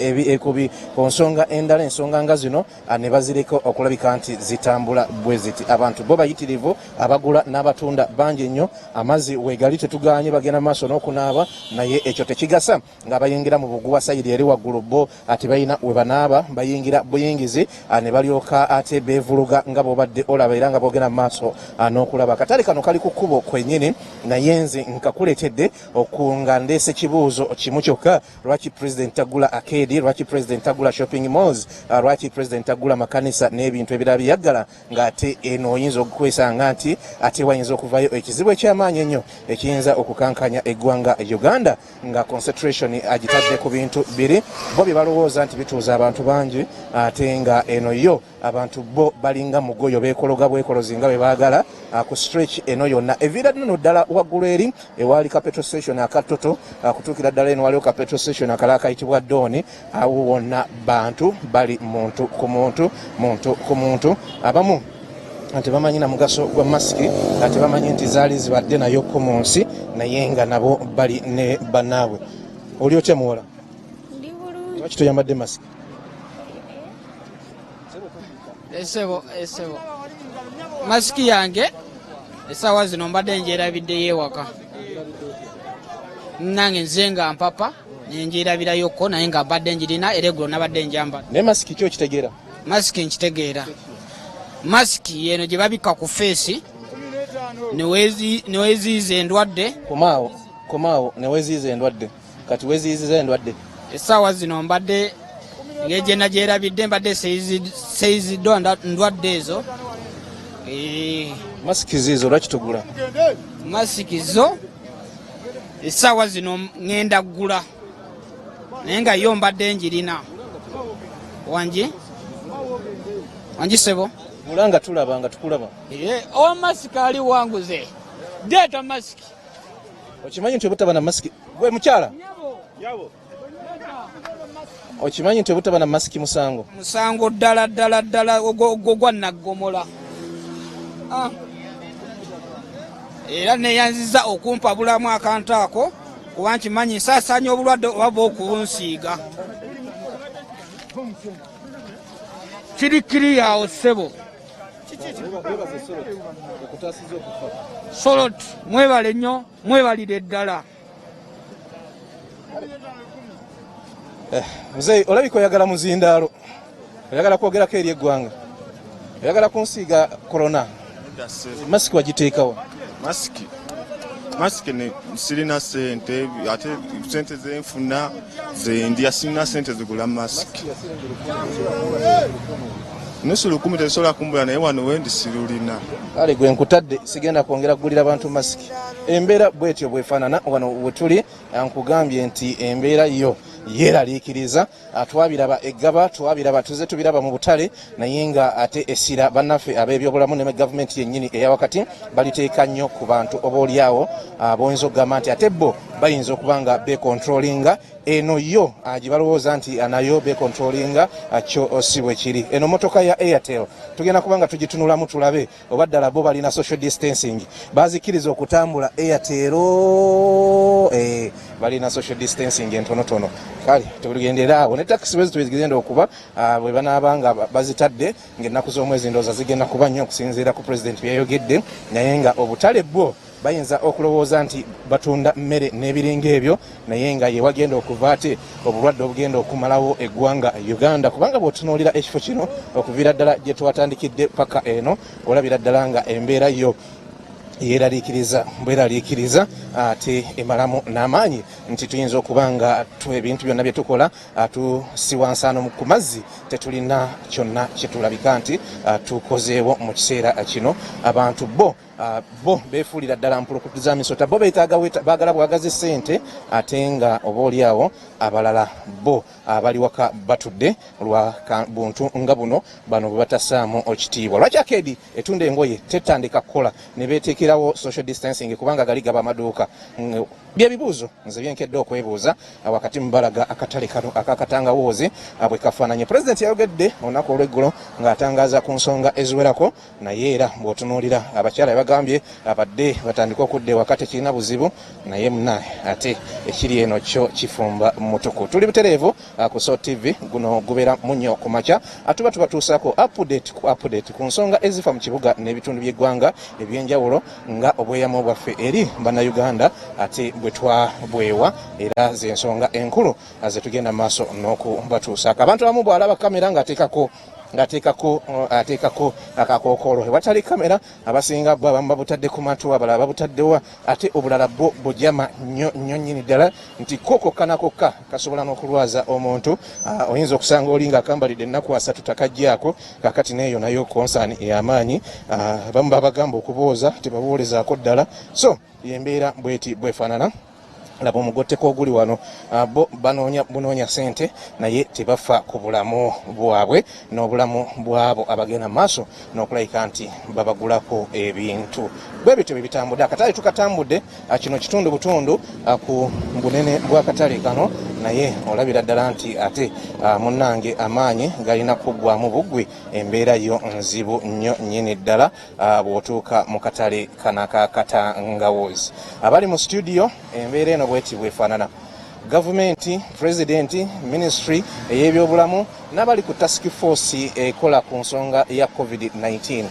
ku nsonga endala ensonga nga zino ne bazireko okulabika nti zitambula bwe ziti. Abantu bo bayitirivu abagula n'abatunda bangi nnyo amazzi wegali tetuganye bagenda maaso n'okunaaba naye ekyo tekigasa nga bayingira mu buguwa sayidi eri waggulu bo ate bayina we banaaba bayingira buyingizi ne balyoka ate beevuluga nga bw'obadde olaba era nga boogenda mu maaso n'okulaba. Akatale kano kali ku kkubo kwennyini naye nze nkakuleetedde nga ndeese kibuuzo kimu kyokka lwaki pulezidenti tagula arcade lwaki pulezidenti tagula shopping malls lwaki pulezidenti tagula makanisa n'ebintu ebirala byaggala ng'ate eno oyinza okukwesanga nti ate wayinza okuvayo ekizibu ekyamaanyi ennyo ekiyinza okukankanya eggwanga Uganda nga concentration agitadde ku bintu biri bo bye balowooza nti bituuza abantu bangi ate nga eno yo abantu bo balinga mugoyo beekologa bwekolozi nga bwe baagala ku stretch eno yonna eviira nno ddala waggulu eri ewaali ka petrol station akatoto kutuukira ddala eno waliwo ka petrol station akalala kayitibwa Dooni awo wonna bantu bali muntu ku muntu abamu ate bamanyi na mugaso gwa masiki ate bamanyi nti zaali zibadde nayo ko mu nsi naye nga nabo bali ne bannaabwe. Oli otya muwala? Ndi bulungi. Lwaki toyambadde masiki? Esebo masiki yange essaawa zino mbadde ngyerabiddeyo ewaka nange nze nga mpapa nengyerabirayokko naye nga mbadde njirina era eggulo nabadde njambadde. Naye masiki ki okitegeera? Masiki nkitegeera. Masiki yeno gye babikka ku feesi neweziiza endwadde. Komaawo neweziiza endwadde. Kati weziiziza endwadde. Essaawa zino mbadde ngeje nagyerabidde mbadde seyiziddwa ndwadde ezo. Masiki zizo lwaki tugula? Masiki zo essaawa zino ŋŋenda ggula naye nga yo mbadde njirina. Wangi sebo Gula nga tulaba nga tukulaba. Owa masiki ali wanguze deeta masiki. Okimanyi nti obutaba na masiki gwe mukyala? Okimanyi nti obutaba na masiki musango? Musango ddala ogwo naggomola. Era neyanziza okumpa bulamu akantu ako kuba nkimanyi nsaasaanya obulwadde oba okunsiiga. Kiri awo ssebo. Solot mwebale nnyo mwebalire ddala. Mzee olabika oyagala muzindaalo, oyagala kwogerako eri eggwanga, oyagala kunsiiga korona. Masiki wagiteekawo? Masiki ne sirina sente ate sente zenfuna zendya sirina sente zigula masiki. Nusu 10 tesobola kumbula naye wano wendi sirulina. Kale gwe nkutadde sigenda kwongera kugulira bantu masiki. Embeera bwetyo bwefaanana wano wetuli, nkugambye nti embeera yo yeeraliikiriza. Twabiraba eggaba, twabiraba tuze tubiraba mu butale, naye nga ate essira bannaffe ab'ebyobulamu ne gavumenti yennyini eyawakati baliteeka nnyo ku bantu oboolyawo aboyinza okugamba nti ate bo bayinza okuba nga becontrollinga eno yo gye balowooza nti nayo becontrollinga kyo si bwe kiri. Eno motoka ya Airtel tugenda kuba nga tugitunulamu tulabe oba ddala bo balina social distancing, bazikiriza okutambula Airtel balina social distancing entonotono. Kale tugendera awo ne taxi bwe zitugenda okuba bwe banaabanga bazitadde ng'ennaku z'omwezi ndooza zigenda kuba nnyo okusinziira ku president byayogedde, naye nga obutale bwo bayinza okulowooza nti batunda mmere n'ebiringa ebyo, naye nga ye wagenda okuva ate obulwadde obugenda okumalawo eggwanga Uganda, kubanga bw'otunuulira ekifo kino okuviira ddala gye twatandikidde paka eno olabira ddala nga embeera yo bweraliikiriza ate emalamu n'amaanyi nti tuyinza okuba nga ebintu byonna bye tukola tusiwa nsaano ku mazzi tetulina kyonna kyetulabika nti tukozeewo mu kiseera kino. Abantu bo beefuulira ddala mpulukutu za misota, bo baagala bwagazi ssente, ate nga oboolyawo abalala bo abali waka batudde lwa buntu nga buno bano bwe batassaamu ekitiibwa. Lwaki Akedi etunda engoye tetandika kukola ne beeteekerawo social distancing kubanga gali gaba amaduuka? Byebibuuzo nze byenkedde okwebuuza wakati mubalaga akatale kano akakatangawoozi bwe kafaananye. Pulezidenti yayogedde olunaku olw'eggulo ng'atangaaza ku nsonga eziwerako, naye era bw'otunuulira abakyala bagambye abadde batandika okudda ewaka tekirina buzibu, naye munaye ate ekiri eno kyo kifumba mutuku. Tuli butereevu ku SOT TV, guno gubeera munnyo ku makya, tuba tubatuusaako update ku nsonga ezifa mu kibuga n'ebitundu by'eggwanga eby'enjawulo nga obweyamo bwaffe eri bannayuganda ate bwe twabwewa, era z'ensonga enkulu zetugenda mu maaso n'okubatuusaako. Abantu abamu bw'alaba kamera ng'ateekako akakookolo ewatali kamera, abasinga bo abamu babutadde ku matu, abalala babutaddewa, ate obulala bo bujama nnyo nnyini ddala nti kokokka kasobola n'okulwaza omuntu. Oyinza okusanga oli ng'akambalidde ennaku 3 takajjaako, kakati neeyo nayo konsaani ey'amaanyi. Abamu babagamba okubooza tebabuulezaako ddala, so yembeera bwefaanana. Laba omugotteko oguli wano, bo bunoonya ssente naye tebafa ku bulamu bwabwe n'obulamu bwabo abagenda maaso n'okulabika nti babagulako ebintu. Bwe bityo bye bitambudde. Akatale tukatambudde, kino kitundu butundu ku bunene bw'akatale kano, naye olabira ddala nti ate munnange amaanyi galina kuggwamu buggwi, embeera yo nzibu nnyo nnyini ddala bw'otuuka mu katale kana akakatangawoozi. Abali mu studio embeera eno bweti bwefaanana. Gavumenti, Pulezidenti, Ministry ey'ebyobulamu n'abali ku task force ekola ku nsonga ya COVID-19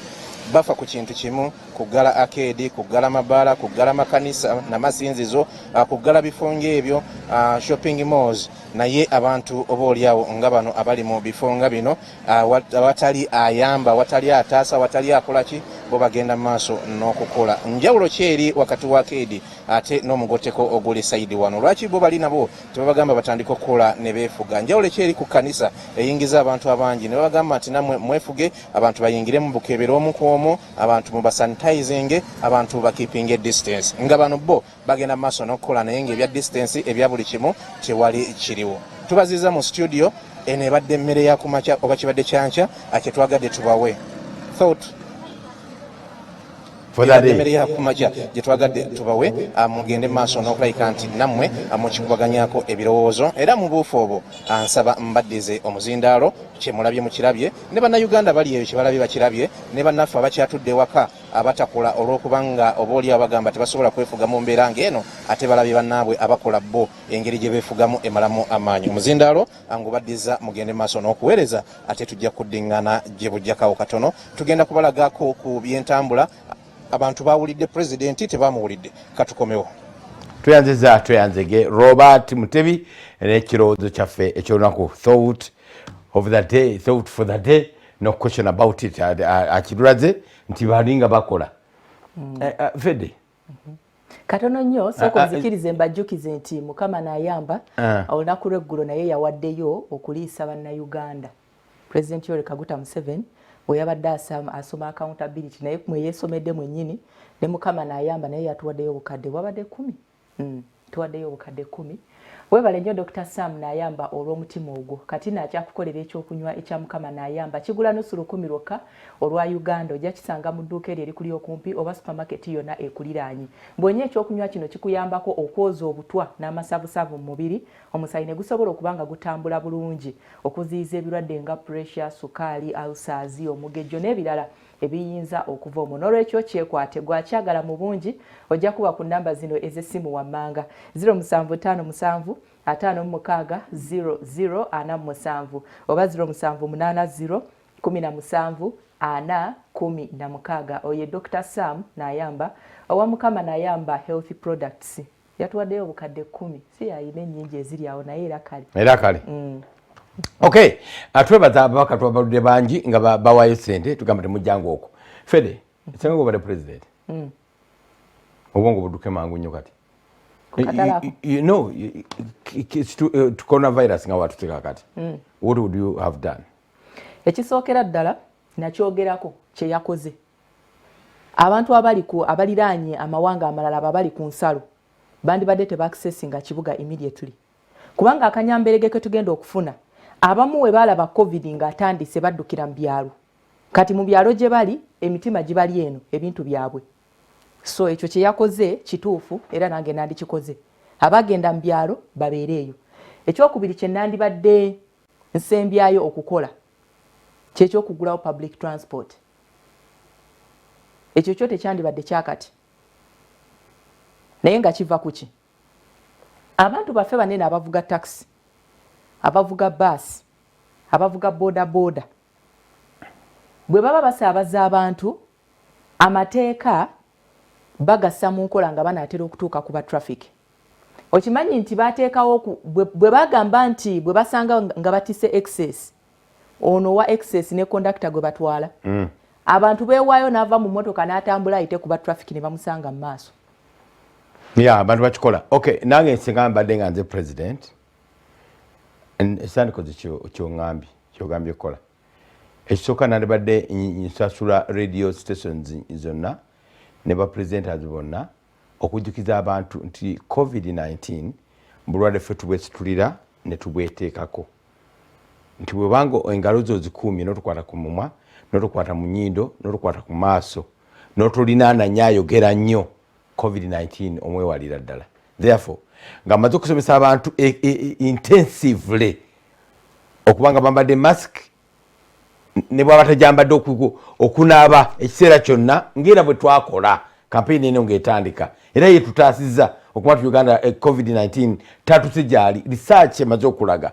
bafa ku kintu kimu: kuggala Akedi, kuggala mabaala, kuggala makanisa n'amasinzizo, kuggala bifo ng'ebyo, shopping malls. Naye abantu oboolyawo nga bano abali mu bifo nga bino, awatali ayamba, awatali ataasa, awatali akolaki, bo bagenda maaso n'okukola. Njawulo kyeri wakati wa Keedi ate n'omugoteko oguli Saidi wano. Lwaki bo bali nabo tebabagamba batandika okukola ne beefuga? Njawulo kyeri ku kanisa eyingiza abantu abangi ne babagamba nti namwe mwefuge, abantu bayingire mu bukebero omu ku omu, abantu mu basanitizing, abantu bakeeping distance. Nga bano bo bagenda maaso n'okukola naye ng'ebya distance ebya buli kimu tewali kiriwo. Tubaziza mu studio ene badde mmere ya kumakya oba kibadde kyancha ate twagadde tubawe thought for that day mmere ya kumakya je twagadde tubawe mugende maaso n'okulayika nti nammwe mukikubaganyako ebirowoozo era mu buufu obwo ansaba mbaddize omuzindaalo kyemulabye mukirabye ne bannayuganda bali ebyo kyebalabye bakirabye ne bannaffe abakyatudde waka abatakola olw'okubanga obaoli abagamba tebasobola kwefuga mu mbeera ng'eno ate balabye bannaabwe abakola bo engeri gye beefugamu emalamu amaanyi. Omuzindaalo angubaddiza mugende maaso n'okuweereza ate tujja kuddingana gye bujjakawo katono tugenda kubalagako ku byentambula. Abantu bawulidde pulezidenti tebamuwulidde katukomewo. Tweyanzege Robert Mutebi n'ekirowoozo kyaffe ekyolunaku thought of the day, thought for the day, no question about it. Akirulaze nti balinga bakola Fede katono nnyo sooka nzikirize mbajjukize nti Mukama n'ayamba olunaku lw'eggulo naye yawaddeyo okuliisa bannayuganda. Pulezidenti Yoweri Kaguta Museveni bwe yabadde asoma accountability naye mwe yeesomedde mwennyini ne Mukama n'ayamba naye yatuwaddeyo obukadde bwabadde 10. Tuwaddeyo obukadde 10. Webale nnyo Dr. Sam n'ayamba olw'omutima ogwo. Kati nakyakukolera ekyokunywa ekya Mukama n'ayamba kigula nusu 10 lwokka olwa Uganda. Ojja kisanga mu dduuka eryo erikuli okumpi oba supermarket yonna ekuliraanye. Bw'onywa ekyokunywa kino kikuyambako okwoza obutwa n'amasavusavu mu mubiri, omusaayi ne gusobola okuba nga gutambula bulungi, okuziyiza ebirwadde nga pressure, sukaali, ulcers, omugejjo n'ebirala ebiyinza okuva omwo. N'olwekyo kyekwate gwakyagala mu bungi ojja kuba ku nnamba zino ez'essimu wammanga 0757 56 0047 oba 0780 17 416. Oye Dr. Sam n'ayamba owa Mukama n'ayamba Healthy Products yatuwaddeyo obukadde 10. Si yayina ennyingi eziri awo naye era kale. Okay, twebaza ababaka twabaludde bangi nga bawayo ssente tugamba temujjangu okwo. Fede senga obadde president obwongo budduke mangu nnyo kati coronavirus nga watuteeka kati. What would you have done? Ekisookera ddala nakyogerako kye yakoze abantu abaliraanye amawanga amalala abali ku nsalo bandibadde tebaaccessinga kibuga immediately kubanga akanyamberege ke tugenda okufuna abamu we baalaba covid ng'atandise baddukira mu byalo kati mu byalo gye bali emitima gibali eno ebintu byabwe. So ekyo kye yakoze kituufu era nange nandikikoze. Abagenda mu byalo babeereeyo. Ekyokubiri kye nandibadde nsembyayo okukola ky'ekyokugulawo public transport. Ekyo kyo tekyandibadde kyakati naye nga kiva ku ki? Abantu baffe banene abavuga taxi, abavuga bus, abavuga boda boda bwe baba basaabaza abantu amateeka bagassa mu nkola nga banaatera okutuuka ku ba traffic. Okimanyi nti bateekawo bwe bagamba nti bwe basanga nga batise excess ono wa excess ne conductor gwe batwala abantu beewaayo n'ava mu mmotoka n'atambula ayite ku ba traffic ne bamusanga mu maaso. Abantu bakikola. Okay, nange nsinga mbadde nga nze president esandikoze kyogambye okukola. Ekisooka nandibadde nsasula radio stations zonna ne bapresenters bonna okujjukiza abantu nti COVID-19 bulwadde ffe tubwesitulira ne tubweteekako. Nti bwebanga engalo zo zikuumye n'otukwata ku mumwa n'otukwata mu nnyindo n'otukwata ku maaso n'otulinaana nnyo ayogera nnyo COVID-19 omwewalira ddala. Therefore nga amaze okusomesa abantu intensively okubanga bambadde mask ne bwaba tajambadde okunaaba ekiseera kyonna ng'era bwe twakola kampeyini eno ng'etandika era ye tutaasizza okuba tu Uganda COVID-19 tatuse gyali research emaze okulaga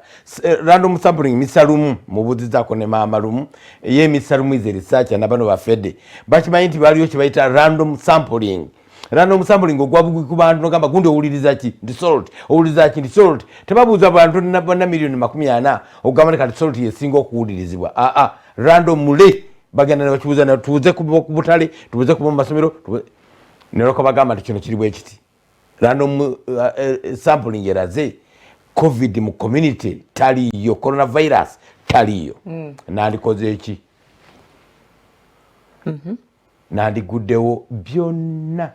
random sampling misalumu mubuzizaako ne maama lumu ye misalumu ize research nabano bafedde bakimanyi nti baliyo kye bayita random sampling. Random sampling ogwabugi ku bantu nogamba gundi owuliriza ki ndi salt owuliriza ki ndi salt tebabuuza bantu na milioni 40 ogamba kati salt yesinga okuwulirizibwa random mule bagenda ne bakibuuza na tuuze ku butale tuuze ku masomero ne bakabagamba nti kino kiri bwe kiti random sampling eraze covid mu community taliyo coronavirus taliyo nandikoze eki nandiguddewo byonna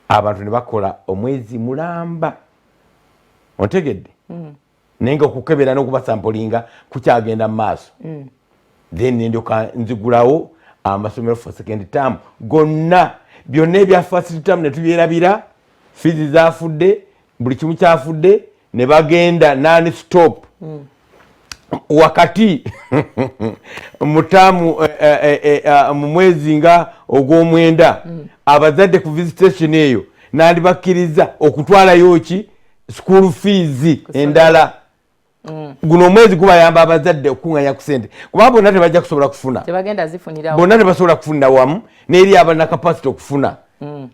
abantu ne bakola omwezi mulamba ontegedde naye nga okukebera n'okubasampolinga kukyagenda mu maaso then ndyoka nzigulawo amasomero for second term gonna byonna ebya first term ne tubyerabira fizi zafudde buli kimu kyafudde ne bagenda non stop wakati mutamu mu mwezi nga ogw'omwenda abazadde ku visitation eyo nandi bakkiriza okutwalayo ki school fees endala guno omwezi gubayamba abazadde okunganya ku sente kuba bonna tebajja kusobola kufuna bonna tebasobola kufunira wamu n'eri abana capacity okufuna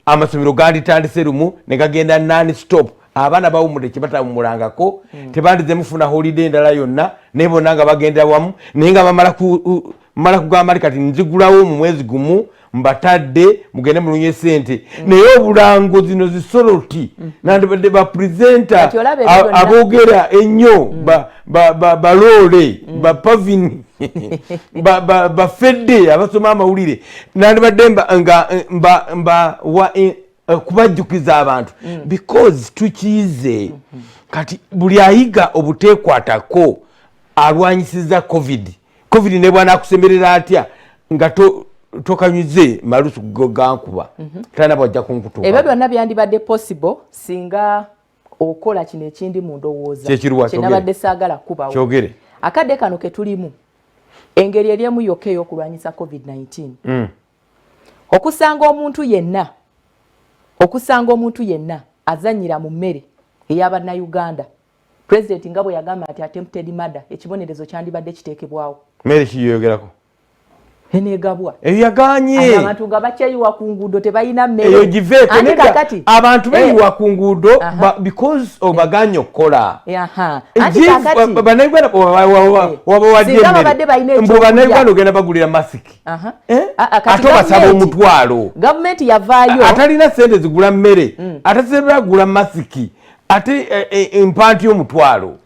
amasomero ganditandise lumu ne gagenda non stop abaana bawumudde kyebatawumulangako tebandize mufuna holiday endala yonna naye bonna nga bagenda wamu naye nga bamala kugamba kati nzigulawo mu mwezi gumu mbatadde mugende mulunye sente naye obulango zino zisoloti nandibadde bapresenta aboogera ennyo baloole bapavini bafedde abasoma amawulire nandibadde kubajjukiza abantu because tukize kati buli ayiga obuteekwatako alwanyisiza covid ne bwana akusemerera atya nga tokanyuze malusu gankuba tana bajja kunkutuka ebyo byonna byandibadde possible singa okola kino ekindi mu ndowooza kyenabadde saagala kubawo kyogere akadde kano ke tulimu engeri eryemu yokka ey'okulwanyisa covid-19 okusanga omuntu yenna azannyira mu mmere ey'abannayuganda pulezidenti nga bwe yagamba nti attempted murder ekibonerezo kyandibadde kiteekebwawo mmere kiyogerako enegabwa eyaganye abantu nga bakyeyiwa ku nguudo tebalina mmere eyo giveeko abantu beyiwa ku nguudo because obaganye okukola bannayuganda bannayuganda ogenda bagulira masiki ate obasaba omutwalo gavumenti yavaayo atalina sente zigula mmere atasobola kugula masiki ate empanti y'omutwalo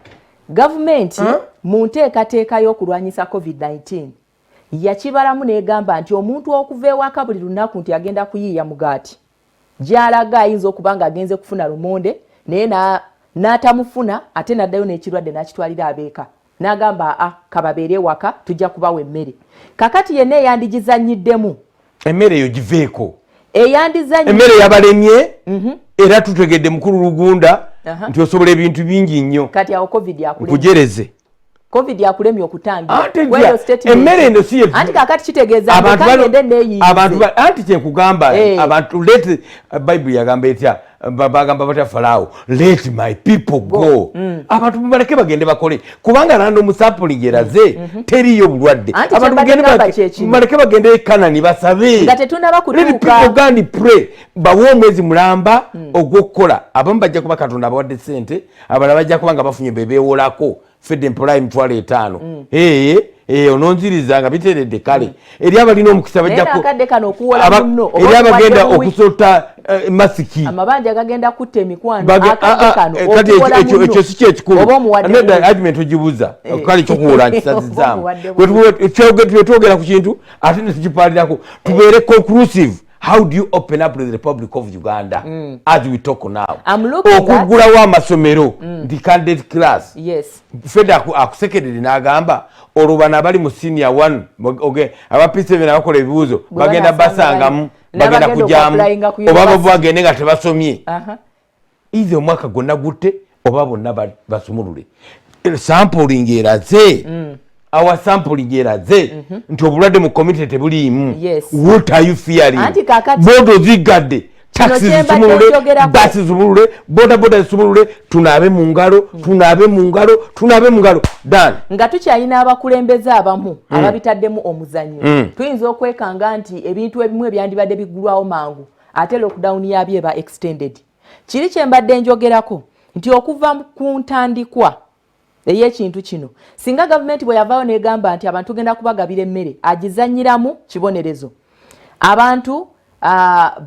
gavumenti mu nteekateeka y'okulwanyisa covid-19 yakibalamu n'egamba nti omuntu okuva ewaka buli lunaku nti agenda kuyiiya mugaati gy'alaga ayinza okuba nga agenze kufuna lumonde naye n'atamufuna ate n'addayo n'ekirwadde n'akitwalira abeeka n'agamba kababeere ewaka tujja kubawa emmere kakati yenna eyandigizannyiddemu emmere eyo giveeko emmere yabalemye era tutegedde mukulu lugunda nti osobola ebintu bingi nnyo kati awo kujereze covid yakulemye okutangira emmere eno si anti kakati kitegeeza kagende neeyiize anti kyenkugamba abantu let Bible yagamba etya bagamba batya Farao let my people go abantu baleke bagende bakole kubanga nando musampling eraze teriyo bulwadde abantu baleke bagende Kanani basabe nga tetunaba kutuuka gandi pray bawo omwezi mulamba ogw'okukola abamu bajja kuba Katonda abawadde sente abalala bajja kuba nga bafunye bebeewolako fedde employee mitwalo 5 ononziriza nga biteredde kale eri abalina omukisa bajja eri abagenda okusota masiki amabanja gagenda kutta emikwano ekyo si kyekikulu argument ogibuza kale kyokuwola nkisazizaamu twetwogera ku kintu ate netukipaalirako tubeere conclusive. How do you open up the Republic of Uganda as we talk now? Okugulawo amasomero the candidate class. Yes. Feda akusekedde n'agamba olubana bali mu senior 1 aba P7 abakola ebibuuzo bagenda basangamu bagenda kujamu oba bo bagende nga tebasomye. Ize omwaka gonna gutte oba bonna basumulule. Sampling eraze. Our sampling eraze nti obulwadde mu community tebuliimu. What are you fearing? Bodo zigadde taxi zisumulule boda zisumulule tunabe mu ngalo done. Nga tukyalina abakulembeze abamu ababitaddemu omuzannyo tuyinza okwekanga nti ebintu ebimu ebyandibadde biggulwawo mangu ate lockdown yabyo eba extended. Kiri kyembadde njogerako nti okuva ku ntandikwa ey'ekintu kino singa gavumenti bwe yavaayo n'egamba nti abantu genda kubagabira emmere agizanyiramu kibonerezo abantu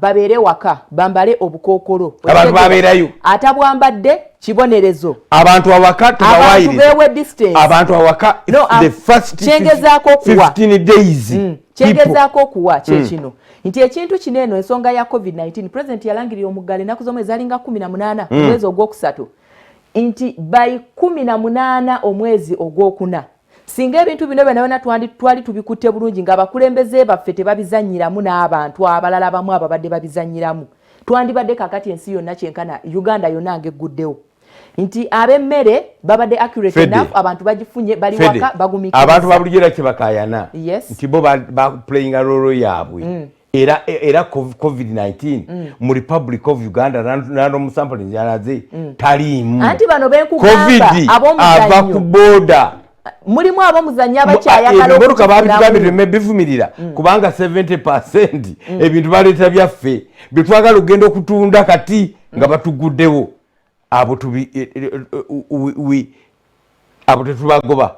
babeere waka bambale obukookolo abantu babeerayo atabwambadde kibonerezo abantu awaka abantu beewe distance abantu awaka the first 15 days kyengezaako okuwa kyekino nti ekintu kino eno ensonga ya covid-19 president yalangirira omuggalo ennaku z'omwezi zalinga 18 omwezi ogwokusatu nti by 18 omwezi ogwokuna singa ebintu bino byonna twali tubikutte bulungi ng'abakulembeze baffe tebabizanyiramu n'abantu abalala abamu ababadde babizanyiramu twandibadde kakati ensi yonna kyenkana Uganda yonna ng'egguddewo nti ab'emmere babadde accurate enough abantu bagifunye bali waka bagumikiriza abantu babulijjo era kyebakayana nti bo baplayinga rolo yaabwe era covid-19 mu republic of Uganda nando musampling yalaze taliimu anti bano benkugamba ava ku boda mulimu ab'omuzannyo abakyayagala ebimotoka babitugambye bivumirira kubanga 70% ebintu baleeta byaffe bye twagala okugenda okutunda kati nga batuguddewo abo tetubagoba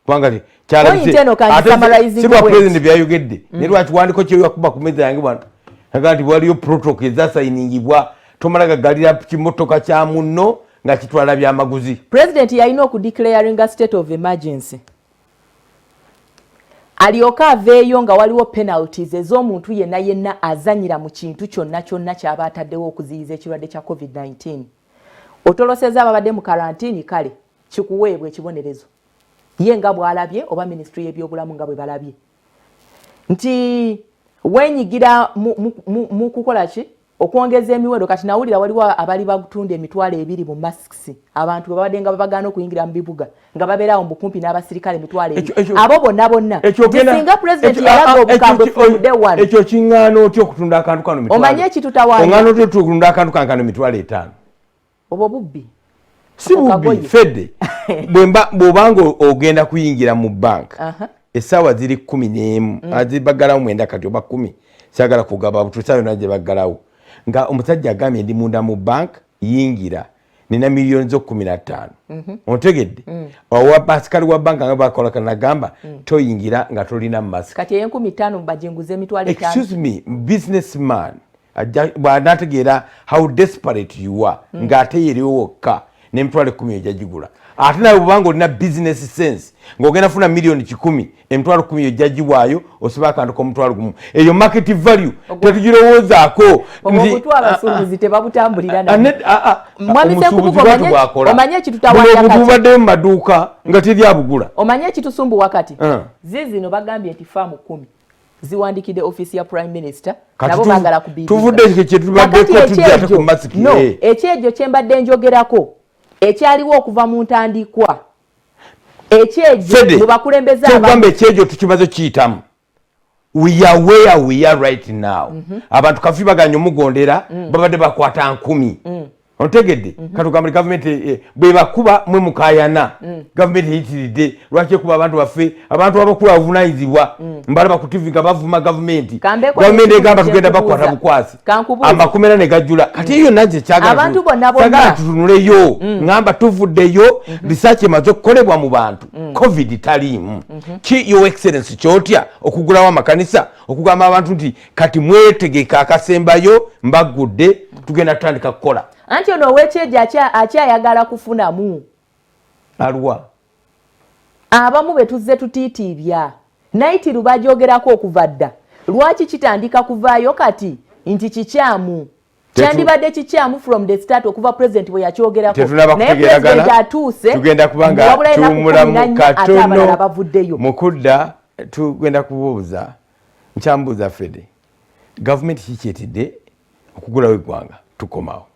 kubanga kyalabisibwa president byayogedde naye lwakiwandiko kyeyakuba ku meza yange bwana aga nti waliyo protocol ezasayiningibwa tomala gagalira kimotoka kya munno nga kitwala byamaguzi. President yalina okudeclaringa state of emergency alyoka aveeyo nga waliwo penalties ez'omuntu yenna azanyira mu kintu kyonna kyaba ataddewo okuziyiza ekirwadde kya covid-19 otoloseza ababadde mu karantini kale kikuweebwa ekibonerezo ye nga bw'alabye oba ministry y'ebyobulamu nga bwe balabye nti wenyigira mu kukola ki okwongeza emiwendo kati nawulira waliwo abali bagutunda emitwalo 2 mu masks abantu babadde nga babagaana okuyingira mu bibuga nga babeerawo mukumpi n'abasirikale emitwalo 2 abo bonna singa president yalaga obukambwe from day one ekyo kiŋŋaano otya okutunda akantu kano mitwalo omanye ekitutawaanya oŋŋaano otya okutunda akantu kano mitwalo 5 obwo bubbi si bubbi fedde bw'obanga ogenda kuyingira mu bank essaawa ziri 11 azibagalawo 9 kati oba 10 siagala kugaba butusaayo naje bagalawo nga omusajja agambye ndi munda mu bank yingira nina miliyoni zo 15 ontegedde owa basikali wa bank nga bakola kana gamba toyingira nga tolina mask kati 15 bajenguze emitwalo 5 excuse me businessman bw'anategeera how desperate you are ng'ate yeriwo wokka n'emitwalo 10 ejagigula ate nawe bwanga olina business sense ng'ogenda funa miliyoni 10 emitwalo 10 ejagiwaayo osobola akantu k'omutwalo gumu eyo market value tetugirowoozaako obutwala abasuubuzi tebabutambulira omanye ekitutawandakati mu maduuka nga teri abugula omanye ekitusumbu wakati zizino bagambye nti faamu 10 ziwandikidde office ya prime minister nabo bagala kubiiriza tuvudde ekyo kyetubaddeko tujjate ku masiki ekyejo kyembadde njogerako ekyaliwo okuva mu ntandikwa ekyejo mubakulembeza abantu ekyejo tukimaze kiyitamu we are where we are right now abantu kafi baganya omugondera babadde bakwata 10 ontegedde katugambire gavumenti bwe bakuba mwe mukayana gavumenti eyitiridde lwaki kuba abantu baffe abantu abakulu abavunanyizibwa mbalaba ku TV nga bavuma gavumenti egamba tugenda bakwata bukwasi amakomera ne gajjula kati eyo nanze kyagala tutunuleyo ngamba tuvuddeyo research emaze okukolebwa mu bantu covid taliimu ki your excellence kyotya okugulawo amakanisa okugamba abantu nti kati mwetegeka akasembayo mbagudde tugenda tutandika kukola anti ono ow'ekyejo akyayagala kufunamu alwa abamu be tuzze tutiitiibya naiti lubajoogerako okuva dda lwaki kitandika kuvaayo kati nti kikyamu kyandibadde kikyamu from the start okuva president bwe yakyogerako naye president atuuse tugenda kubanga tumulamu katono mukudda tugenda kubuuza nkyambuuza fede gavumenti kikyetidde okugulawo eggwanga tukomawo